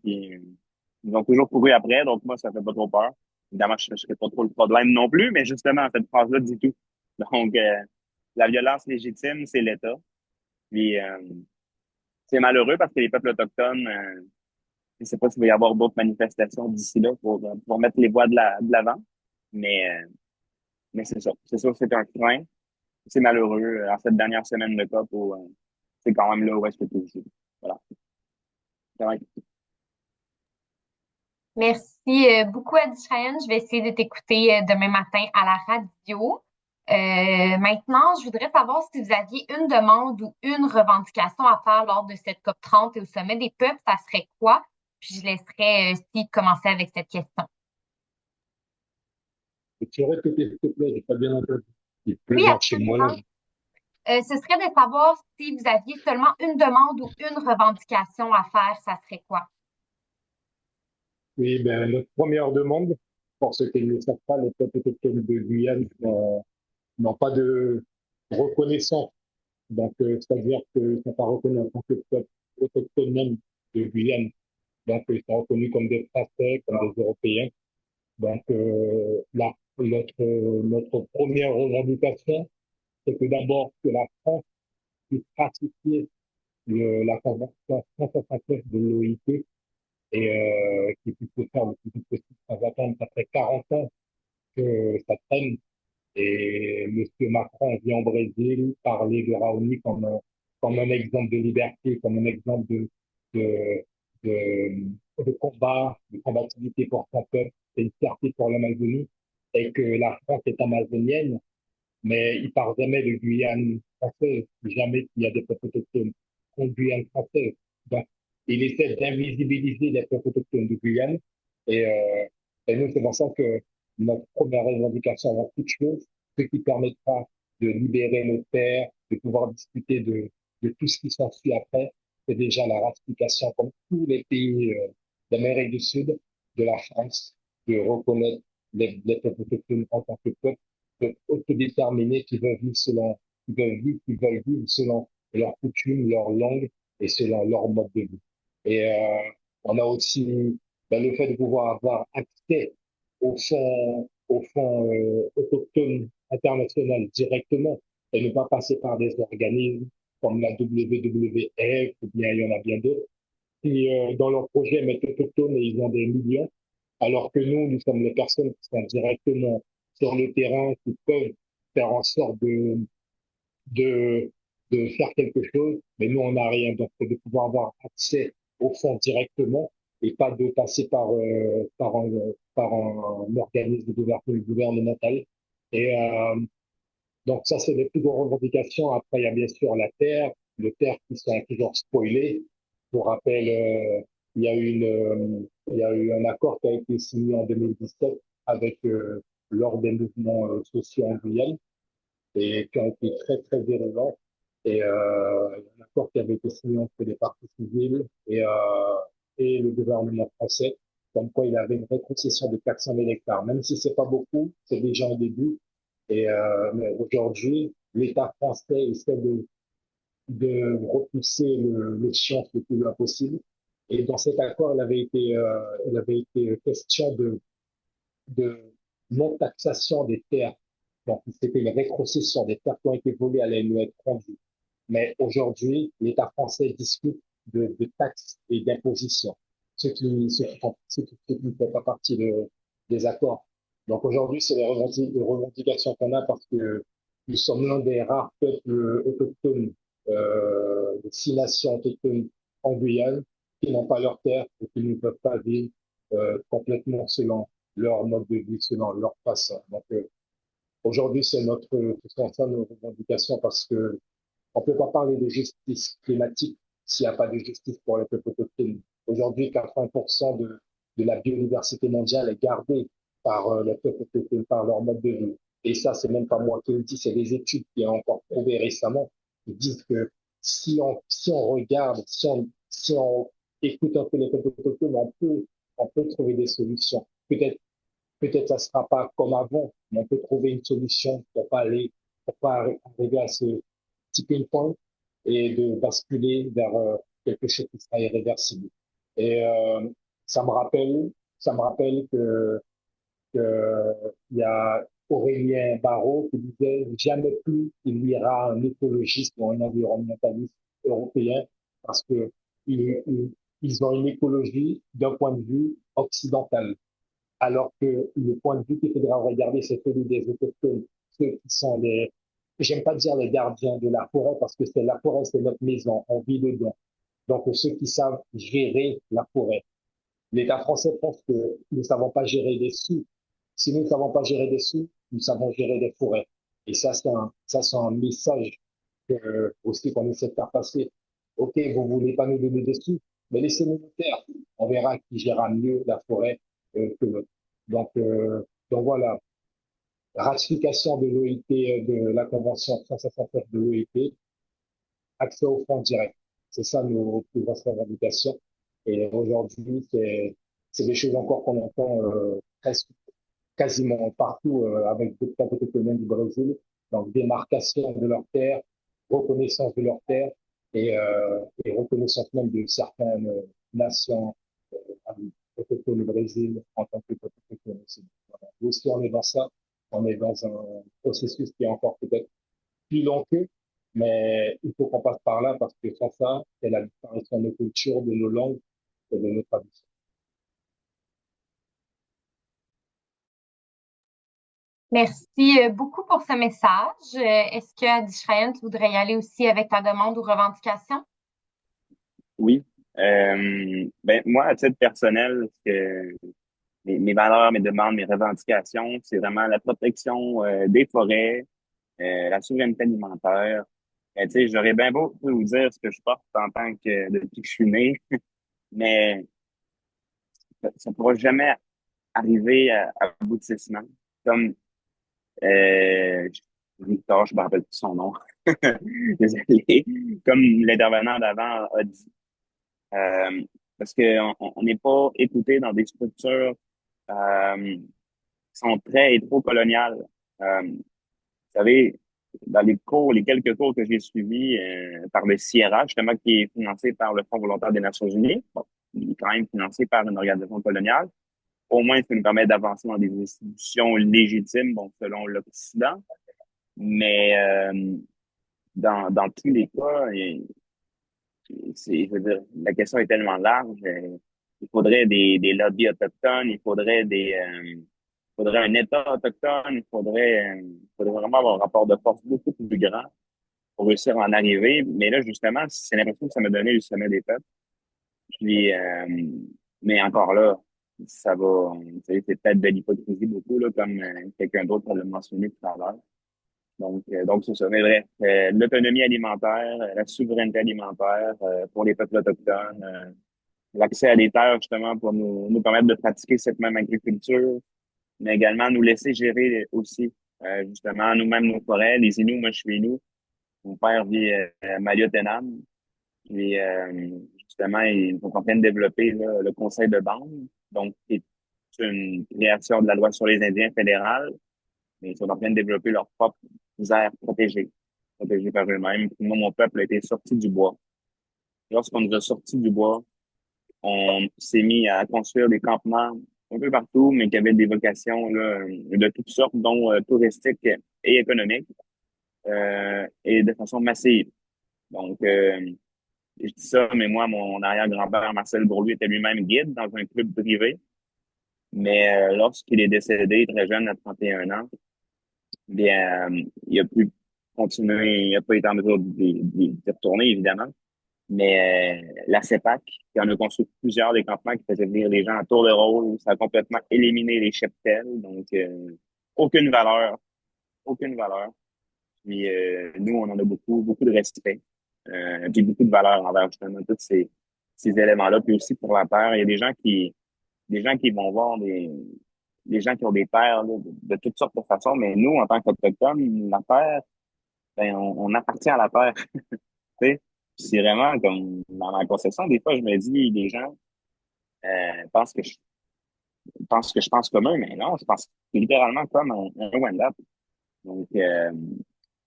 Ils ont toujours couru après, donc moi, ça fait pas trop peur. Évidemment, je ne serais pas trop le problème non plus, mais justement, cette phrase-là dit tout. Donc, la violence légitime, c'est l'État. Puis, c'est malheureux parce que les peuples autochtones, je ne sais pas s'il va y avoir d'autres manifestations d'ici là pour mettre les voix de l'avant, mais, euh, mais c'est ça. C'est sûr que c'est un frein. C'est malheureux en cette dernière semaine de COP où c'est quand même là où est-ce que tu es. Voilà. Merci beaucoup, Adi Cheyenne. Je vais essayer de t'écouter demain matin à la radio. Maintenant, je voudrais savoir si vous aviez une demande ou une revendication à faire lors de cette COP 30 et au sommet des peuples, ça serait quoi? Puis je laisserai Steve commencer avec cette question. Tu répéter, s'il te plaît, j'ai pas bien entendu. Il pleut Oui, vers chez moi, là. absolument. Ce serait de savoir si vous aviez seulement une demande ou une revendication à faire, ça serait quoi? Oui, ben, notre première demande, pour ceux qui ne le savent pas, les peuples autochtones de Guyane n'ont pas de reconnaissance. Donc, c'est-à-dire qu'ils ne sont pas reconnus en tant que peuple autochtone même de Guyane. Donc, ils sont reconnus comme des Français, comme des Européens. Donc, là, notre première revendication, c'est que d'abord que la France puisse ratifier la Convention 169 de l'OIT et qui puisse se faire le plus vite possible sans attendre. Ça fait 40 ans que ça traîne et Monsieur Macron vient au Brésil parler de Raoni comme un exemple de liberté, comme un exemple de, de combat, de combativité pour son peuple, et une fierté pour l'Amazonie, et que la France est amazonienne, mais il parle jamais de Guyane française, jamais qu'il y a des peuples autochtones en Guyane française. Donc, il essaie d'invisibiliser les peuples autochtones de Guyane. Et, euh, et nous, c'est pour ça que notre première revendication avant toute chose, ce qui permettra de libérer nos terres, de pouvoir discuter de tout ce qui s'ensuit après, c'est déjà la ratification, comme tous les pays d'Amérique du Sud, de la France, de reconnaître les peuples autochtones en tant que peuple autodéterminés qui veulent vivre selon leurs coutumes, leur langue et selon leur mode de vie. Et on a aussi le fait de pouvoir avoir accès aux fonds autochtones internationaux directement et ne pas passer par des organismes comme la WWF ou bien il y en a bien d'autres qui, dans leur projet, mettent autochtones et ils ont des millions, alors que nous sommes les personnes qui sont directement sur le terrain, qui peuvent faire en sorte de, de faire quelque chose, mais nous, on n'a rien. Donc, c'est de pouvoir avoir accès aux fonds directement et pas de passer par un organisme gouvernemental. Et donc, ça, c'est les plus grandes revendications. Après, il y a bien sûr la terre, les terres qui sont toujours spoilées. Pour rappel, il y a eu un accord qui a été signé en 2017 avec lors des mouvements sociaux en Guyane et qui ont été très, très virulents. Et un accord qui avait été signé entre les partis civils et le gouvernement français, comme quoi il avait une rétrocession de 400 000 hectares. Même si c'est pas beaucoup, c'est déjà un début. Et mais aujourd'hui, l'État français essaie de repousser l'échéance le plus loin possible. Et dans cet accord, il avait été question de non-taxation des terres. Donc, c'était une rétrocession des terres qui ont été volées allaient nous être rendues. Mais aujourd'hui, l'État français discute de taxes et d'impositions, ce qui ne fait pas partie des accords. Donc aujourd'hui, c'est les revendications qu'on a parce que nous sommes l'un des rares peuples autochtones, de 6 nations autochtones en Guyane, qui n'ont pas leur terre et qui ne peuvent pas vivre complètement selon leur mode de vie, selon leur façon. Donc aujourd'hui, c'est ça nos revendications parce que on ne peut pas parler de justice climatique s'il n'y a pas de justice pour les peuples autochtones. Aujourd'hui, 80% de la biodiversité mondiale est gardée par les peuples autochtones, par leur mode de vie. Et ça, c'est même pas moi qui le dis, c'est des études qui ont encore prouvé récemment, qui disent que si on regarde, si on écoute un peu les peuples autochtones, on peut trouver des solutions. Peut-être ça sera pas comme avant, mais on peut trouver une solution pour pas arriver à ce tipping point et de basculer vers quelque chose qui sera irréversible. Et ça me rappelle, ça me rappelle il y a Aurélien Barraud qui disait jamais plus il y aura un écologiste ou un environnementaliste européen parce que ils, ils, ils ont une écologie d'un point de vue occidental. Alors que le point de vue qu'il faudra regarder, c'est celui des autochtones, ceux qui sont les, j'aime pas dire les gardiens de la forêt parce que c'est la forêt, c'est notre maison, on vit dedans. Donc ceux qui savent gérer la forêt. L'État français pense que nous ne savons pas gérer des sous. Si nous ne savons pas gérer des sous, nous savons gérer des forêts. Et ça, c'est un message aussi qu'on essaie de faire passer. OK, vous voulez pas nous donner des sous, mais laissez-nous nous taire. On verra qui gérera mieux la forêt que l'autre. Donc voilà, ratification de l'OIT, de la Convention 169 de l'OIT, accès aux fonds directs. C'est ça nos plus grosses revendications. Et aujourd'hui, c'est des choses encore qu'on entend presque quasiment partout avec d'autres capitales du Brésil. Donc, démarcation de leurs terres, reconnaissance de leurs terres et reconnaissance même de certaines nations autochtones du Brésil en tant que autochtones aussi. Voilà. Nous aussi, on est dans ça. On est dans un processus qui est encore peut-être plus long qu'eux, mais il faut qu'on passe par là parce que sans ça, c'est la disparition de nos cultures, de nos langues et de nos traditions. Merci beaucoup pour ce message. Est-ce que, Adi Shrayan, tu voudrais y aller aussi avec ta demande ou revendication? Oui. Ben, moi, à titre personnel, mes valeurs, mes demandes, mes revendications, c'est vraiment la protection des forêts, la souveraineté alimentaire. Tu sais, j'aurais bien beau vous dire ce que je porte en tant que depuis que je suis né, mais ça ne pourra jamais arriver à aboutissement. Comme Victor, je me rappelle plus son nom. Désolé. Comme l'intervenant d'avant a dit. Parce qu'on on n'est pas écouté dans des structures qui sont très hétéro-coloniales. Vous savez, dans les cours, les quelques cours que j'ai suivis par le Sierra, justement, qui est financé par le Fonds volontaire des Nations Unies, bon, il est quand même financé par une organisation coloniale. Au moins, ça nous permet d'avancer dans des institutions légitimes, bon, selon l'Occident. Mais dans tous les cas, je veux dire, la question est tellement large. Il faudrait des lobbies autochtones, il faudrait un État autochtone, il faudrait vraiment avoir un rapport de force beaucoup plus grand pour réussir à en arriver. Mais là, justement, c'est l'impression que ça m'a donné le sommet des peuples. Puis, mais encore là, ça va, c'est peut-être de l'hypocrisie beaucoup, là, comme quelqu'un d'autre l'a mentionné tout à l'heure. Donc c'est ça. Mais bref, l'autonomie alimentaire, la souveraineté alimentaire pour les peuples autochtones, l'accès à des terres justement pour nous permettre de pratiquer cette même agriculture, mais également nous laisser gérer aussi justement nous-mêmes nos forêts. Les Inuits, moi je suis Inuit, mon père vit à Maliotenam, puis justement ils sont en train de développer là, le conseil de bande, donc qui est une création de la loi sur les Indiens fédérale, mais ils sont en train de développer leur propre aires protégées par eux-mêmes. Puis moi, mon peuple a été sorti du bois. Lorsqu'on nous a sortis du bois, on s'est mis à construire des campements un peu partout, mais qui avaient des vocations là, de toutes sortes, dont touristiques et économiques, et de façon massive. Donc, je dis ça, mais moi, mon arrière-grand-père, Marcel Bourlu, était lui-même guide dans un club privé. Mais lorsqu'il est décédé très jeune, à 31 ans, bien, il a pu continuer, il n'a pas été en mesure d'y retourner, évidemment. Mais la CEPAC, qui en a construit plusieurs des campements qui faisaient venir les gens à tour de rôle, ça a complètement éliminé les cheptels. Donc, aucune valeur, aucune valeur. Puis, nous, on en a beaucoup, beaucoup de respect. Puis beaucoup de valeur envers justement tous ces éléments-là. Puis aussi pour la terre, il y a des gens qui vont voir des gens qui ont des terres là, de toutes sortes de façons, mais nous, en tant qu'Autochtones, la terre, ben, on appartient à la terre. Tu sais, c'est vraiment comme dans ma conception, des fois, je me dis, les gens pensent que je pense comme eux, mais non, je pense littéralement comme un Wendat. Donc,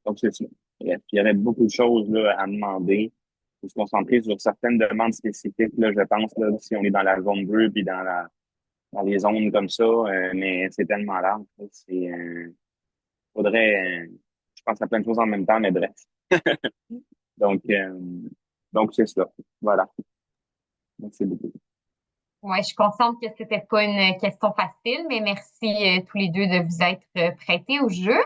donc c'est ça. Bref, il y aurait beaucoup de choses là, à demander faut se concentrer sur certaines demandes spécifiques, là, je pense, là, si on est dans la zone bleue puis dans les zones comme ça, mais c'est tellement large. Là, faudrait, je pense à plein de choses en même temps, mais bref. Donc, euh, donc c'est ça. Voilà. Merci beaucoup. Ouais, je suis consciente que c'était pas une question facile, mais merci tous les deux de vous être prêtés au jeu.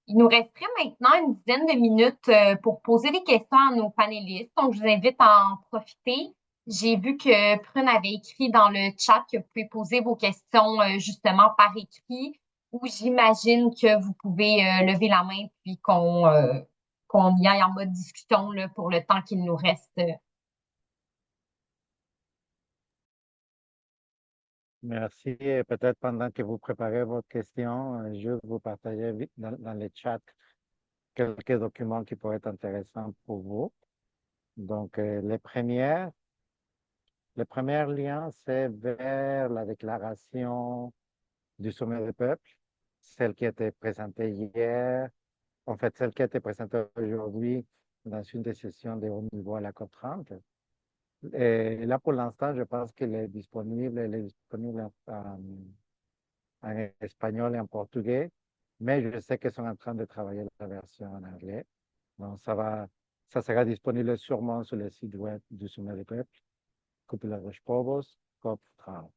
Il nous resterait maintenant une dizaine de minutes pour poser des questions à nos panélistes. Donc, je vous invite à en profiter. J'ai vu que Prune avait écrit dans le chat que vous pouvez poser vos questions justement par écrit, ou j'imagine que vous pouvez lever la main puis qu'on y aille en mode discussion là, pour le temps qu'il nous reste. Merci. Et peut-être pendant que vous préparez votre question, je vais vous partager vite dans le chat quelques documents qui pourraient être intéressants pour vous. Donc, le premier lien, c'est vers la déclaration du sommet des peuples, celle qui a été présentée hier, en fait, celle qui a été présentée aujourd'hui dans une des sessions de haut niveau à la COP30. Et là, pour l'instant, je pense elle est disponible en espagnol et en portugais, mais je sais qu'ils sont en train de travailler la version en anglais. Donc, ça sera disponible sûrement sur le site web du Sommet des peuples, Cúpula dos Povos, COP30.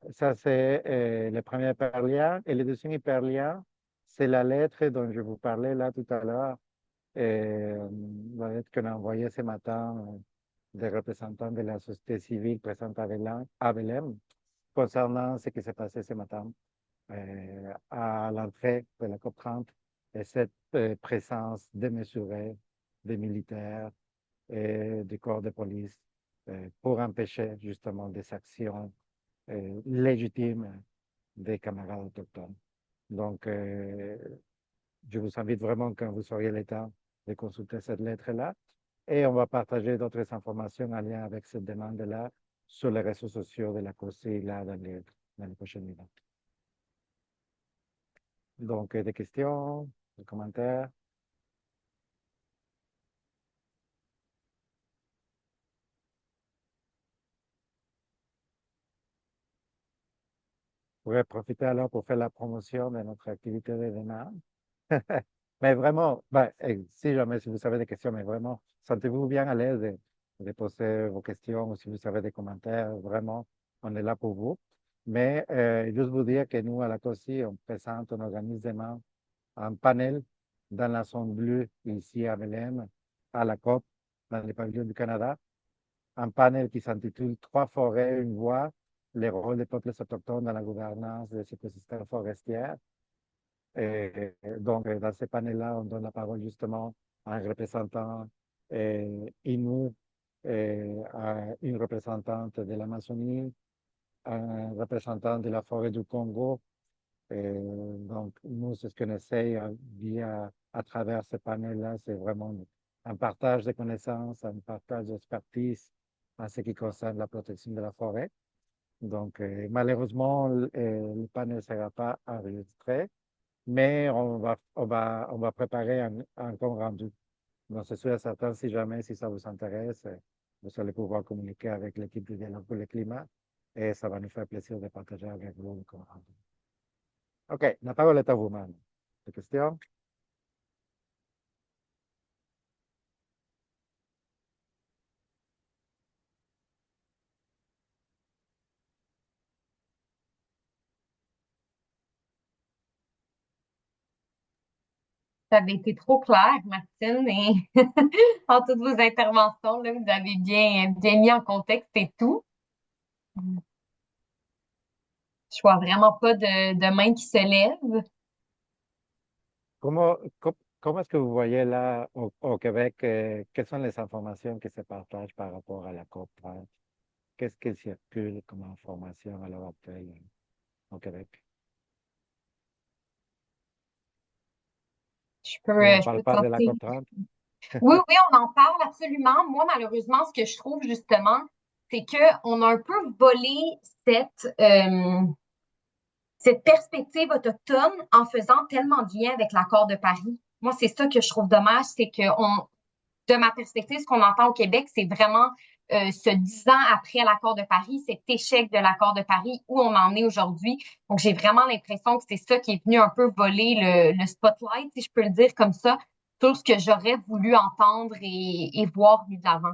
Ça, c'est le premier hyperlien. Et le deuxième hyperlien, c'est la lettre dont je vous parlais là tout à l'heure, la lettre qu'on a envoyée ce matin des représentants de la société civile présente à Belém concernant ce qui s'est passé ce matin à l'entrée de la COP30 et cette présence démesurée des militaires et des corps de police pour empêcher justement des actions légitimes des camarades autochtones. Donc, je vous invite vraiment, quand vous auriez le temps, de consulter cette lettre-là. Et on va partager d'autres informations en lien avec cette demande-là sur les réseaux sociaux de la COSI là, dans les prochaines minutes. Donc, des questions, des commentaires? Je pourrais profiter alors pour faire la promotion de notre activité de demain. Mais vraiment, ben, si jamais si vous avez des questions, mais vraiment, sentez-vous bien à l'aise de poser vos questions ou si vous avez des commentaires, vraiment, on est là pour vous. Mais juste vous dire que nous, à la COSI, on présente, on organise demain un panel dans la zone bleue ici à Belém, à la COP, dans les pavillons du Canada. Un panel qui s'intitule Trois forêts, une voix, les rôles des peuples autochtones dans la gouvernance des écosystèmes forestiers. Et donc, dans ce panel-là, on donne la parole justement à un représentant Innu, à une représentante de l'Amazonie, à un représentant de la forêt du Congo. Donc, nous, c'est ce qu'on essaye à travers ce panel-là, c'est vraiment un partage de connaissances, un partage d'expertise en ce qui concerne la protection de la forêt. Donc, malheureusement, le panel ne sera pas enregistré, mais on va préparer un compte rendu. Donc, c'est sûr et certain, si jamais, si ça vous intéresse, vous allez pouvoir communiquer avec l'équipe du dialogue pour le climat et ça va nous faire plaisir de partager avec vous le compte rendu. OK, la parole est à vous, madame. Des questions? Ça avait été trop clair, Martine, et en toutes vos interventions, là, vous avez bien mis en contexte et tout. Je vois vraiment pas de main qui se lève. Comment est-ce que vous voyez là au Québec, quelles sont les informations qui se partagent par rapport à la COP30? Qu'est-ce qui circule comme information à l'heure actuelle au Québec? Ou on Je parle peux pas de la tenter. COP30? Oui, oui, on en parle absolument. Moi, malheureusement, ce que je trouve justement, c'est que on a un peu volé cette perspective autochtone en faisant tellement de liens avec l'accord de Paris. Moi, c'est ça que je trouve dommage, c'est que de ma perspective, ce qu'on entend au Québec, c'est vraiment ce 10 ans après l'accord de Paris, cet échec de l'accord de Paris, où on en est aujourd'hui. Donc, j'ai vraiment l'impression que c'est ça qui est venu un peu voler le spotlight, si je peux le dire comme ça, sur ce que j'aurais voulu entendre et voir mis de l'avant.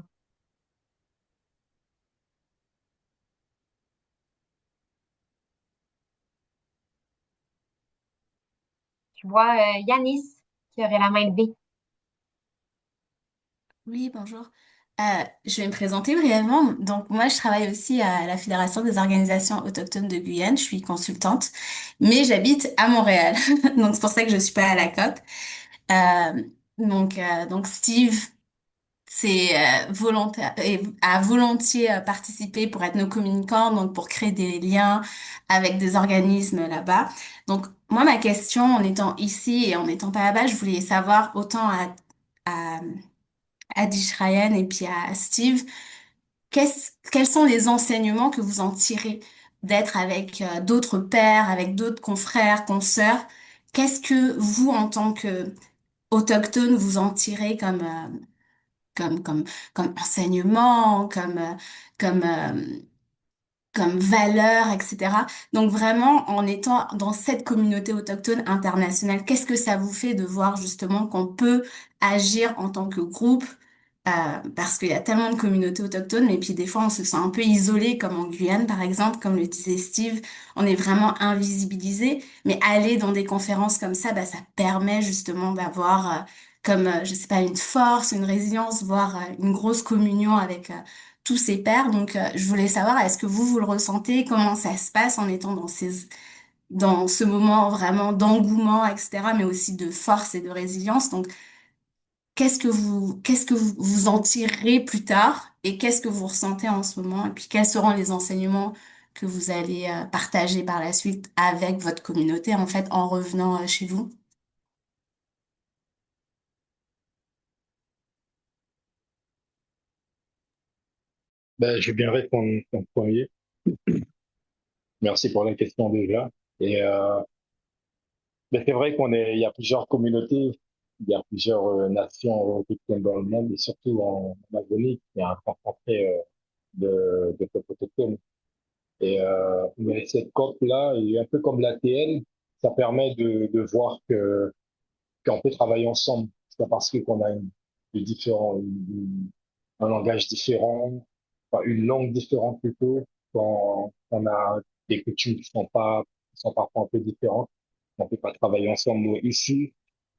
Tu vois, Yanis, qui aurait la main levée. Oui, bonjour. Je vais me présenter brièvement. Donc, moi, je travaille aussi à la Fédération des organisations autochtones de Guyane. Je suis consultante, mais j'habite à Montréal. Donc, c'est pour ça que je suis pas à la COP. Donc Steve, c'est volontaire et a volontiers participé pour être nos communicants, donc pour créer des liens avec des organismes là-bas. Donc, moi, ma question, en étant ici et en n'étant pas là-bas, je voulais savoir autant à à Dish Ryan et puis à Steve, quels sont les enseignements que vous en tirez d'être avec d'autres pères, avec d'autres confrères, consoeurs? Qu'est-ce que vous, en tant que autochtone, vous en tirez comme, comme, comme enseignement, comme, euh, comme valeur, etc. Donc vraiment, en étant dans cette communauté autochtone internationale, qu'est-ce que ça vous fait de voir justement qu'on peut agir en tant que groupe, parce qu'il y a tellement de communautés autochtones, mais puis des fois on se sent un peu isolé, comme en Guyane par exemple, comme le disait Steve, on est vraiment invisibilisé, mais aller dans des conférences comme ça, bah, ça permet justement d'avoir je sais pas, une force, une résilience, voire une grosse communion avec tous ces pairs. Donc, je voulais savoir, est-ce que vous le ressentez? Comment ça se passe en étant dans ce moment vraiment d'engouement, etc., mais aussi de force et de résilience? Donc, qu'est-ce que vous en tirerez plus tard et qu'est-ce que vous ressentez en ce moment? Et puis, quels seront les enseignements que vous allez partager par la suite avec votre communauté, en fait, en revenant chez vous? Ben, je vais bien répondre en premier. Merci pour la question déjà. Et ben, c'est vrai il y a plusieurs communautés, il y a plusieurs nations autochtones dans le monde, et surtout en Amazonie, il y a un concentré de peuples autochtones. Et mais cette COP-là, est un peu comme l'ATL, ça permet de voir qu'on peut travailler ensemble. C'est pas parce qu'on a un langage différent, enfin, une langue différente plutôt, qu'on a des coutumes qui sont parfois un peu différentes. On peut pas travailler ensemble. Nous, ici,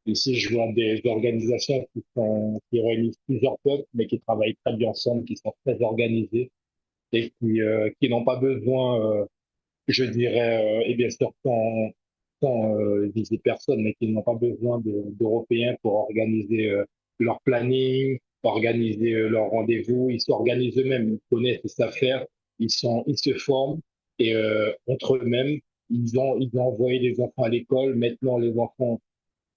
je vois des organisations qui réunissent plusieurs peuples, mais qui travaillent très bien ensemble, qui sont très organisés et qui n'ont pas besoin, je dirais, et bien sûr, sans viser personne, mais qui n'ont pas besoin d'Européens pour organiser leur planning, organiser leurs rendez-vous. Ils s'organisent eux-mêmes, ils connaissent ce savent faire, ils se forment et entre eux-mêmes, ils ont envoyé les enfants à l'école. Maintenant, les enfants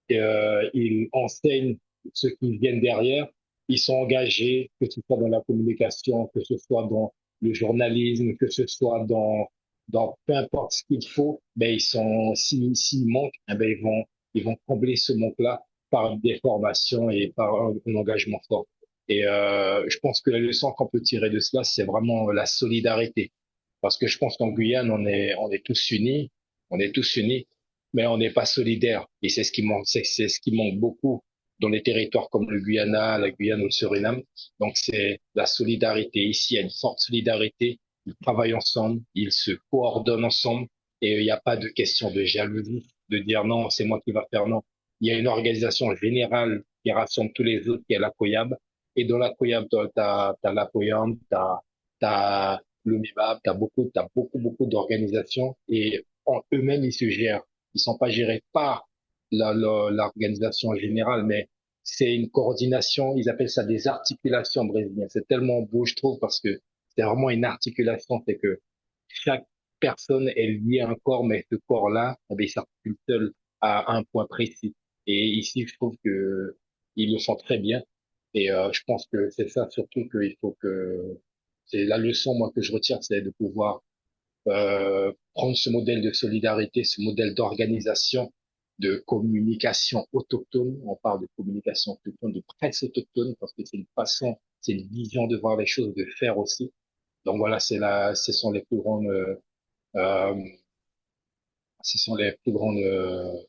ils enseignent ceux qui viennent derrière. Ils sont engagés, que ce soit dans la communication, que ce soit dans le journalisme, que ce soit dans peu importe ce qu'il faut, ben s'il manque, eh ben ils vont combler ce manque-là par des formations et par un engagement fort. Et je pense que la leçon qu'on peut tirer de cela, c'est vraiment la solidarité. Parce que je pense qu'en Guyane, on est tous unis, on est tous unis, mais on n'est pas solidaire. Et c'est ce qui manque, c'est ce qui manque beaucoup dans les territoires comme le Guyana, la Guyane ou le Suriname. Donc c'est la solidarité. Ici, il y a une forte solidarité. Ils travaillent ensemble, ils se coordonnent ensemble, et il n'y a pas de question de jalousie, de dire non, c'est moi qui va faire non. Il y a une organisation générale qui rassemble tous les autres, qui est la COYAB. Et dans la COYAB, t'as la COYAM, t'as le MIBAB, t'as beaucoup d'organisations, et eux-mêmes, ils se gèrent. Ils sont pas gérés par l'organisation générale, mais c'est une coordination. Ils appellent ça des articulations brésiliennes. C'est tellement beau, je trouve, parce que c'est vraiment une articulation. C'est que chaque personne est liée à un corps, mais ce corps-là, eh bien, il s'articule seul à un point précis. Et ici, je trouve que ils le font très bien. Et je pense que c'est ça surtout qu'il faut que c'est la leçon moi que je retire, c'est de pouvoir prendre ce modèle de solidarité, ce modèle d'organisation de communication autochtone, on parle de communication autochtone, de presse autochtone, parce que c'est une façon, c'est une vision de voir les choses, de faire aussi. Donc voilà, ce sont les plus grandes, euh, ce sont les plus grands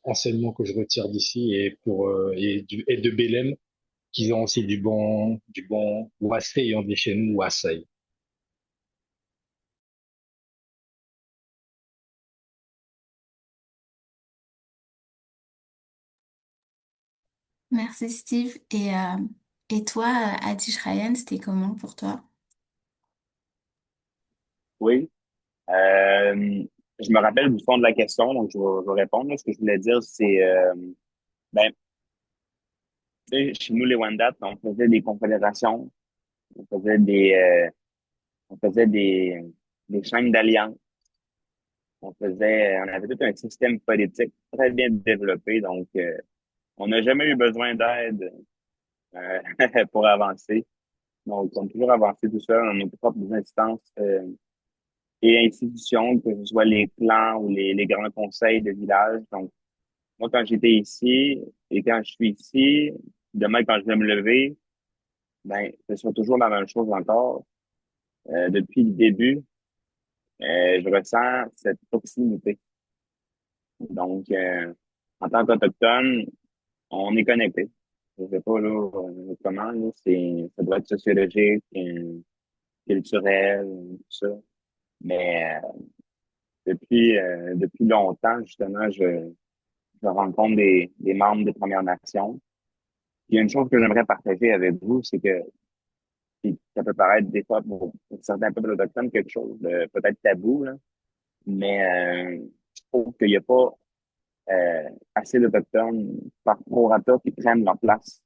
enseignements que je retire d'ici et de Belém, qui ont aussi du bon Wasei, on dit chez nous Wasei. Merci Steve. Et toi, Adish Ryan, c'était comment pour toi? Oui. Je me rappelle du fond de la question, donc je vais répondre. Là. Ce que je voulais dire, c'est, ben, tu sais, chez nous, les Wendat, on faisait des confédérations, on faisait on faisait des chaînes d'alliances, on avait tout un système politique très bien développé, donc on n'a jamais eu besoin d'aide euh, pour avancer. Donc, on a toujours avancé tout seul dans nos propres instances et institutions, que ce soit les clans ou les grands conseils de village. Donc, moi, quand j'étais ici et quand je suis ici, demain, quand je vais me lever, ben, ce sera toujours la même chose encore. Depuis le début, je ressens cette proximité. Donc, en tant qu'Autochtone, on est connecté. Je sais pas là, comment, là, ça doit être sociologique, culturel, tout ça. Mais depuis longtemps, justement, je rencontre des membres des Premières Nations. Il y a une chose que j'aimerais partager avec vous, c'est que puis ça peut paraître des fois pour certains peuples autochtones quelque chose de peut-être tabou, là, mais je trouve qu'il n'y a pas assez d'Autochtones par prorata qui prennent leur place.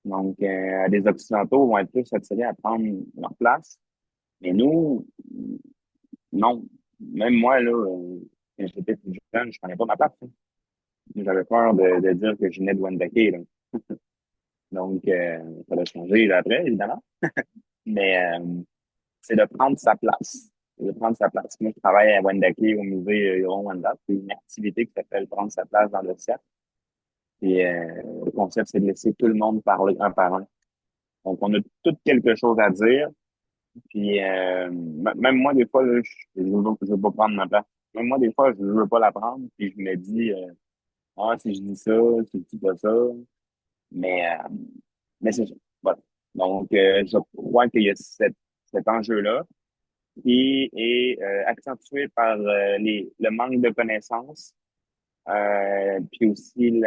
Donc, les Occidentaux vont être plus attirés à prendre leur place. Mais nous, non. Même moi, là, quand j'étais plus jeune, je prenais pas ma place. Hein. J'avais peur de dire que je venais de Wendake, là. Donc, ça a changé là, après, évidemment. Mais c'est de prendre sa place. C'est de prendre sa place. Moi, je travaille à Wendake, au musée Huron-Wendat. C'est une activité qui s'appelle prendre sa place dans le cercle. Et le concept, c'est de laisser tout le monde parler un par un. Donc, on a tout quelque chose à dire. Puis, même moi, des fois, là, je veux pas prendre ma place. Même moi, des fois, je veux pas la prendre. Puis, je me dis, ah, si je dis ça, si je dis pas ça. Mais, euh, mais c'est ça. Voilà. Donc, je crois qu'il y a cet enjeu-là qui est accentué par le manque de connaissances, puis aussi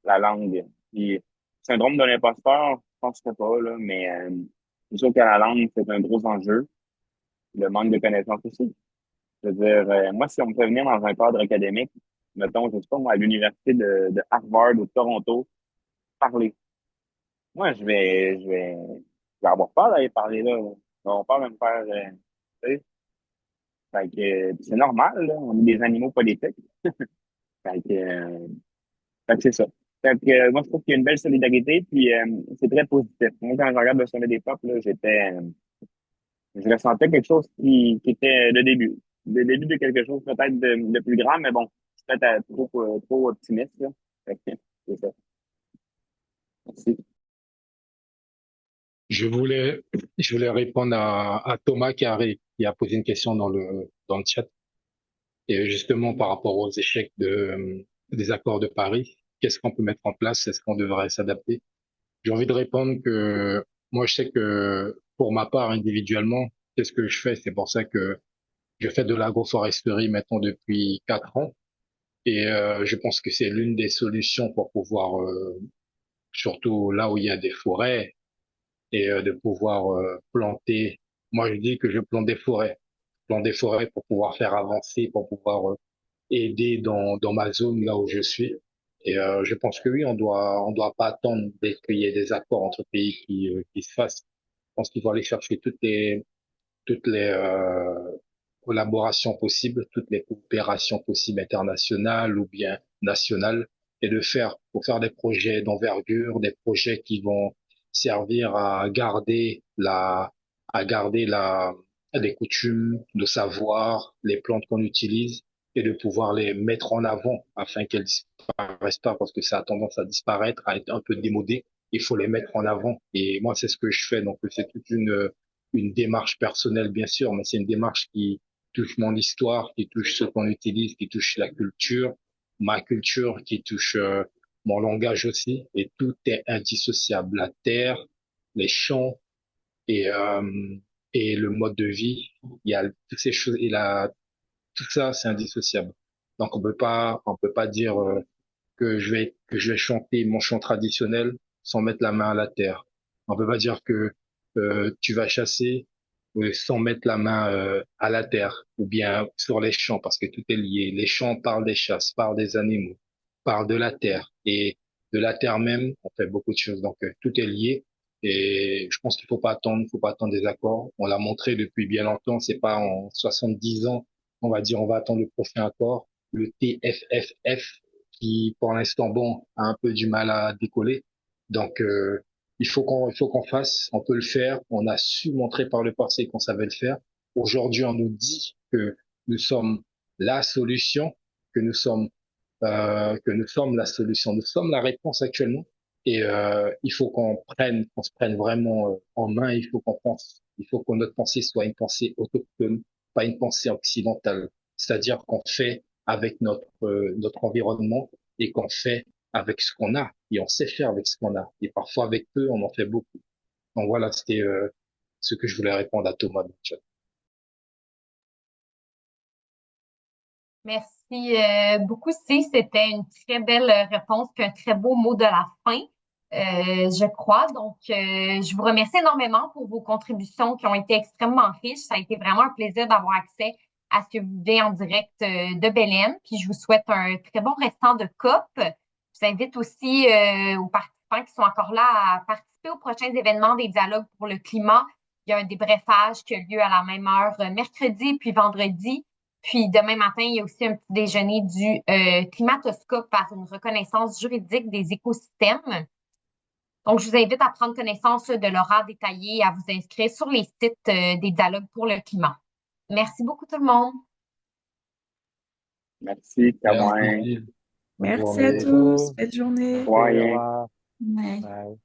la langue. Puis, syndrome de l'imposteur, je pense que pas, là, mais c'est sûr que la langue, c'est un gros enjeu. Le manque de connaissances aussi. Je veux dire, moi, si on me fait venir dans un cadre académique, mettons, je sais pas, moi, à l'université de Harvard ou de Toronto, parler. Moi, je vais avoir peur d'aller parler là. Je vais avoir peur de me faire, tu sais. Fait que c'est normal, là. On est des animaux politiques. Fait que, fait que c'est ça. Fait que, moi, je trouve qu'il y a une belle solidarité, puis c'est très positif. Moi, quand je regarde le sommet des peuples, là, je ressentais quelque chose qui était le début de quelque chose peut-être de plus grand, mais bon, je suis peut-être trop optimiste, là. Fait que, c'est ça. Merci. Je voulais, je voulais répondre à Thomas qui a posé une question dans le chat. Et justement, par rapport aux échecs des accords de Paris, qu'est-ce qu'on peut mettre en place? Est-ce qu'on devrait s'adapter? J'ai envie de répondre que moi, je sais que pour ma part, individuellement, qu'est-ce que je fais? C'est pour ça que je fais de l'agroforesterie maintenant depuis 4 ans. Et je pense que c'est l'une des solutions pour pouvoir, surtout là où il y a des forêts, et de pouvoir planter. Moi, je dis que je plante des forêts. Je plante des forêts pour pouvoir faire avancer, pour pouvoir aider dans ma zone là où je suis. Et je pense que oui, on doit pas attendre dès qu'il y ait des accords entre pays qui se fassent. Je pense qu'il faut aller chercher toutes les collaborations possibles, toutes les coopérations possibles internationales ou bien nationales, et de faire pour faire des projets d'envergure, des projets qui vont servir à garder les coutumes, le savoir, les plantes qu'on utilise, et de pouvoir les mettre en avant afin qu'elles disparaissent pas parce que ça a tendance à disparaître, à être un peu démodé. Il faut les mettre en avant. Et moi, c'est ce que je fais. Donc, c'est toute une démarche personnelle, bien sûr, mais c'est une démarche qui touche mon histoire, qui touche ce qu'on utilise, qui touche la culture, ma culture, qui touche mon langage aussi. Et tout est indissociable. La terre, les champs et le mode de vie. Il y a toutes ces choses. Et tout ça, c'est indissociable. Donc, on peut pas dire que je vais chanter mon chant traditionnel sans mettre la main à la terre. On peut pas dire que tu vas chasser sans mettre la main à la terre ou bien sur les champs parce que tout est lié. Les champs parlent des chasses, parlent des animaux, parlent de la terre et de la terre même, on fait beaucoup de choses. Donc tout est lié et je pense qu'il faut pas attendre des accords. On l'a montré depuis bien longtemps. C'est pas en 70 ans, on va dire, on va attendre le prochain accord, le TFFF qui, pour l'instant, bon, a un peu du mal à décoller. Donc, il faut qu'on fasse, on peut le faire. On a su montrer par le passé qu'on savait le faire. Aujourd'hui, on nous dit que nous sommes la solution, que que nous sommes la solution, nous sommes la réponse actuellement. Et il faut qu'on se prenne vraiment en main. Il faut que notre pensée soit une pensée autochtone, pas une pensée occidentale. C'est-à-dire qu'on fait avec notre environnement et qu'on fait avec ce qu'on a. Et on sait faire avec ce qu'on a. Et parfois avec peu, on en fait beaucoup. Donc voilà, c'était ce que je voulais répondre à Thomas dans le chat. Merci beaucoup, si c'était une très belle réponse puis un très beau mot de la fin, je crois. Donc, je vous remercie énormément pour vos contributions qui ont été extrêmement riches. Ça a été vraiment un plaisir d'avoir accès à ce que vous vivez en direct de Belém. Puis, je vous souhaite un très bon restant de COP. Je vous invite aussi aux participants qui sont encore là à participer aux prochains événements des dialogues pour le climat. Il y a un débriefage qui a lieu à la même heure mercredi puis vendredi. Puis demain matin, il y a aussi un petit déjeuner du climatoscope par une reconnaissance juridique des écosystèmes. Donc, je vous invite à prendre connaissance de l'horaire détaillé et à vous inscrire sur les sites des dialogues pour le climat. Merci beaucoup tout le monde. Merci, Caroline. Merci. Bonne Merci à journée. tous. Belle journée. Merci, Ouais. au revoir. Ouais. Bye.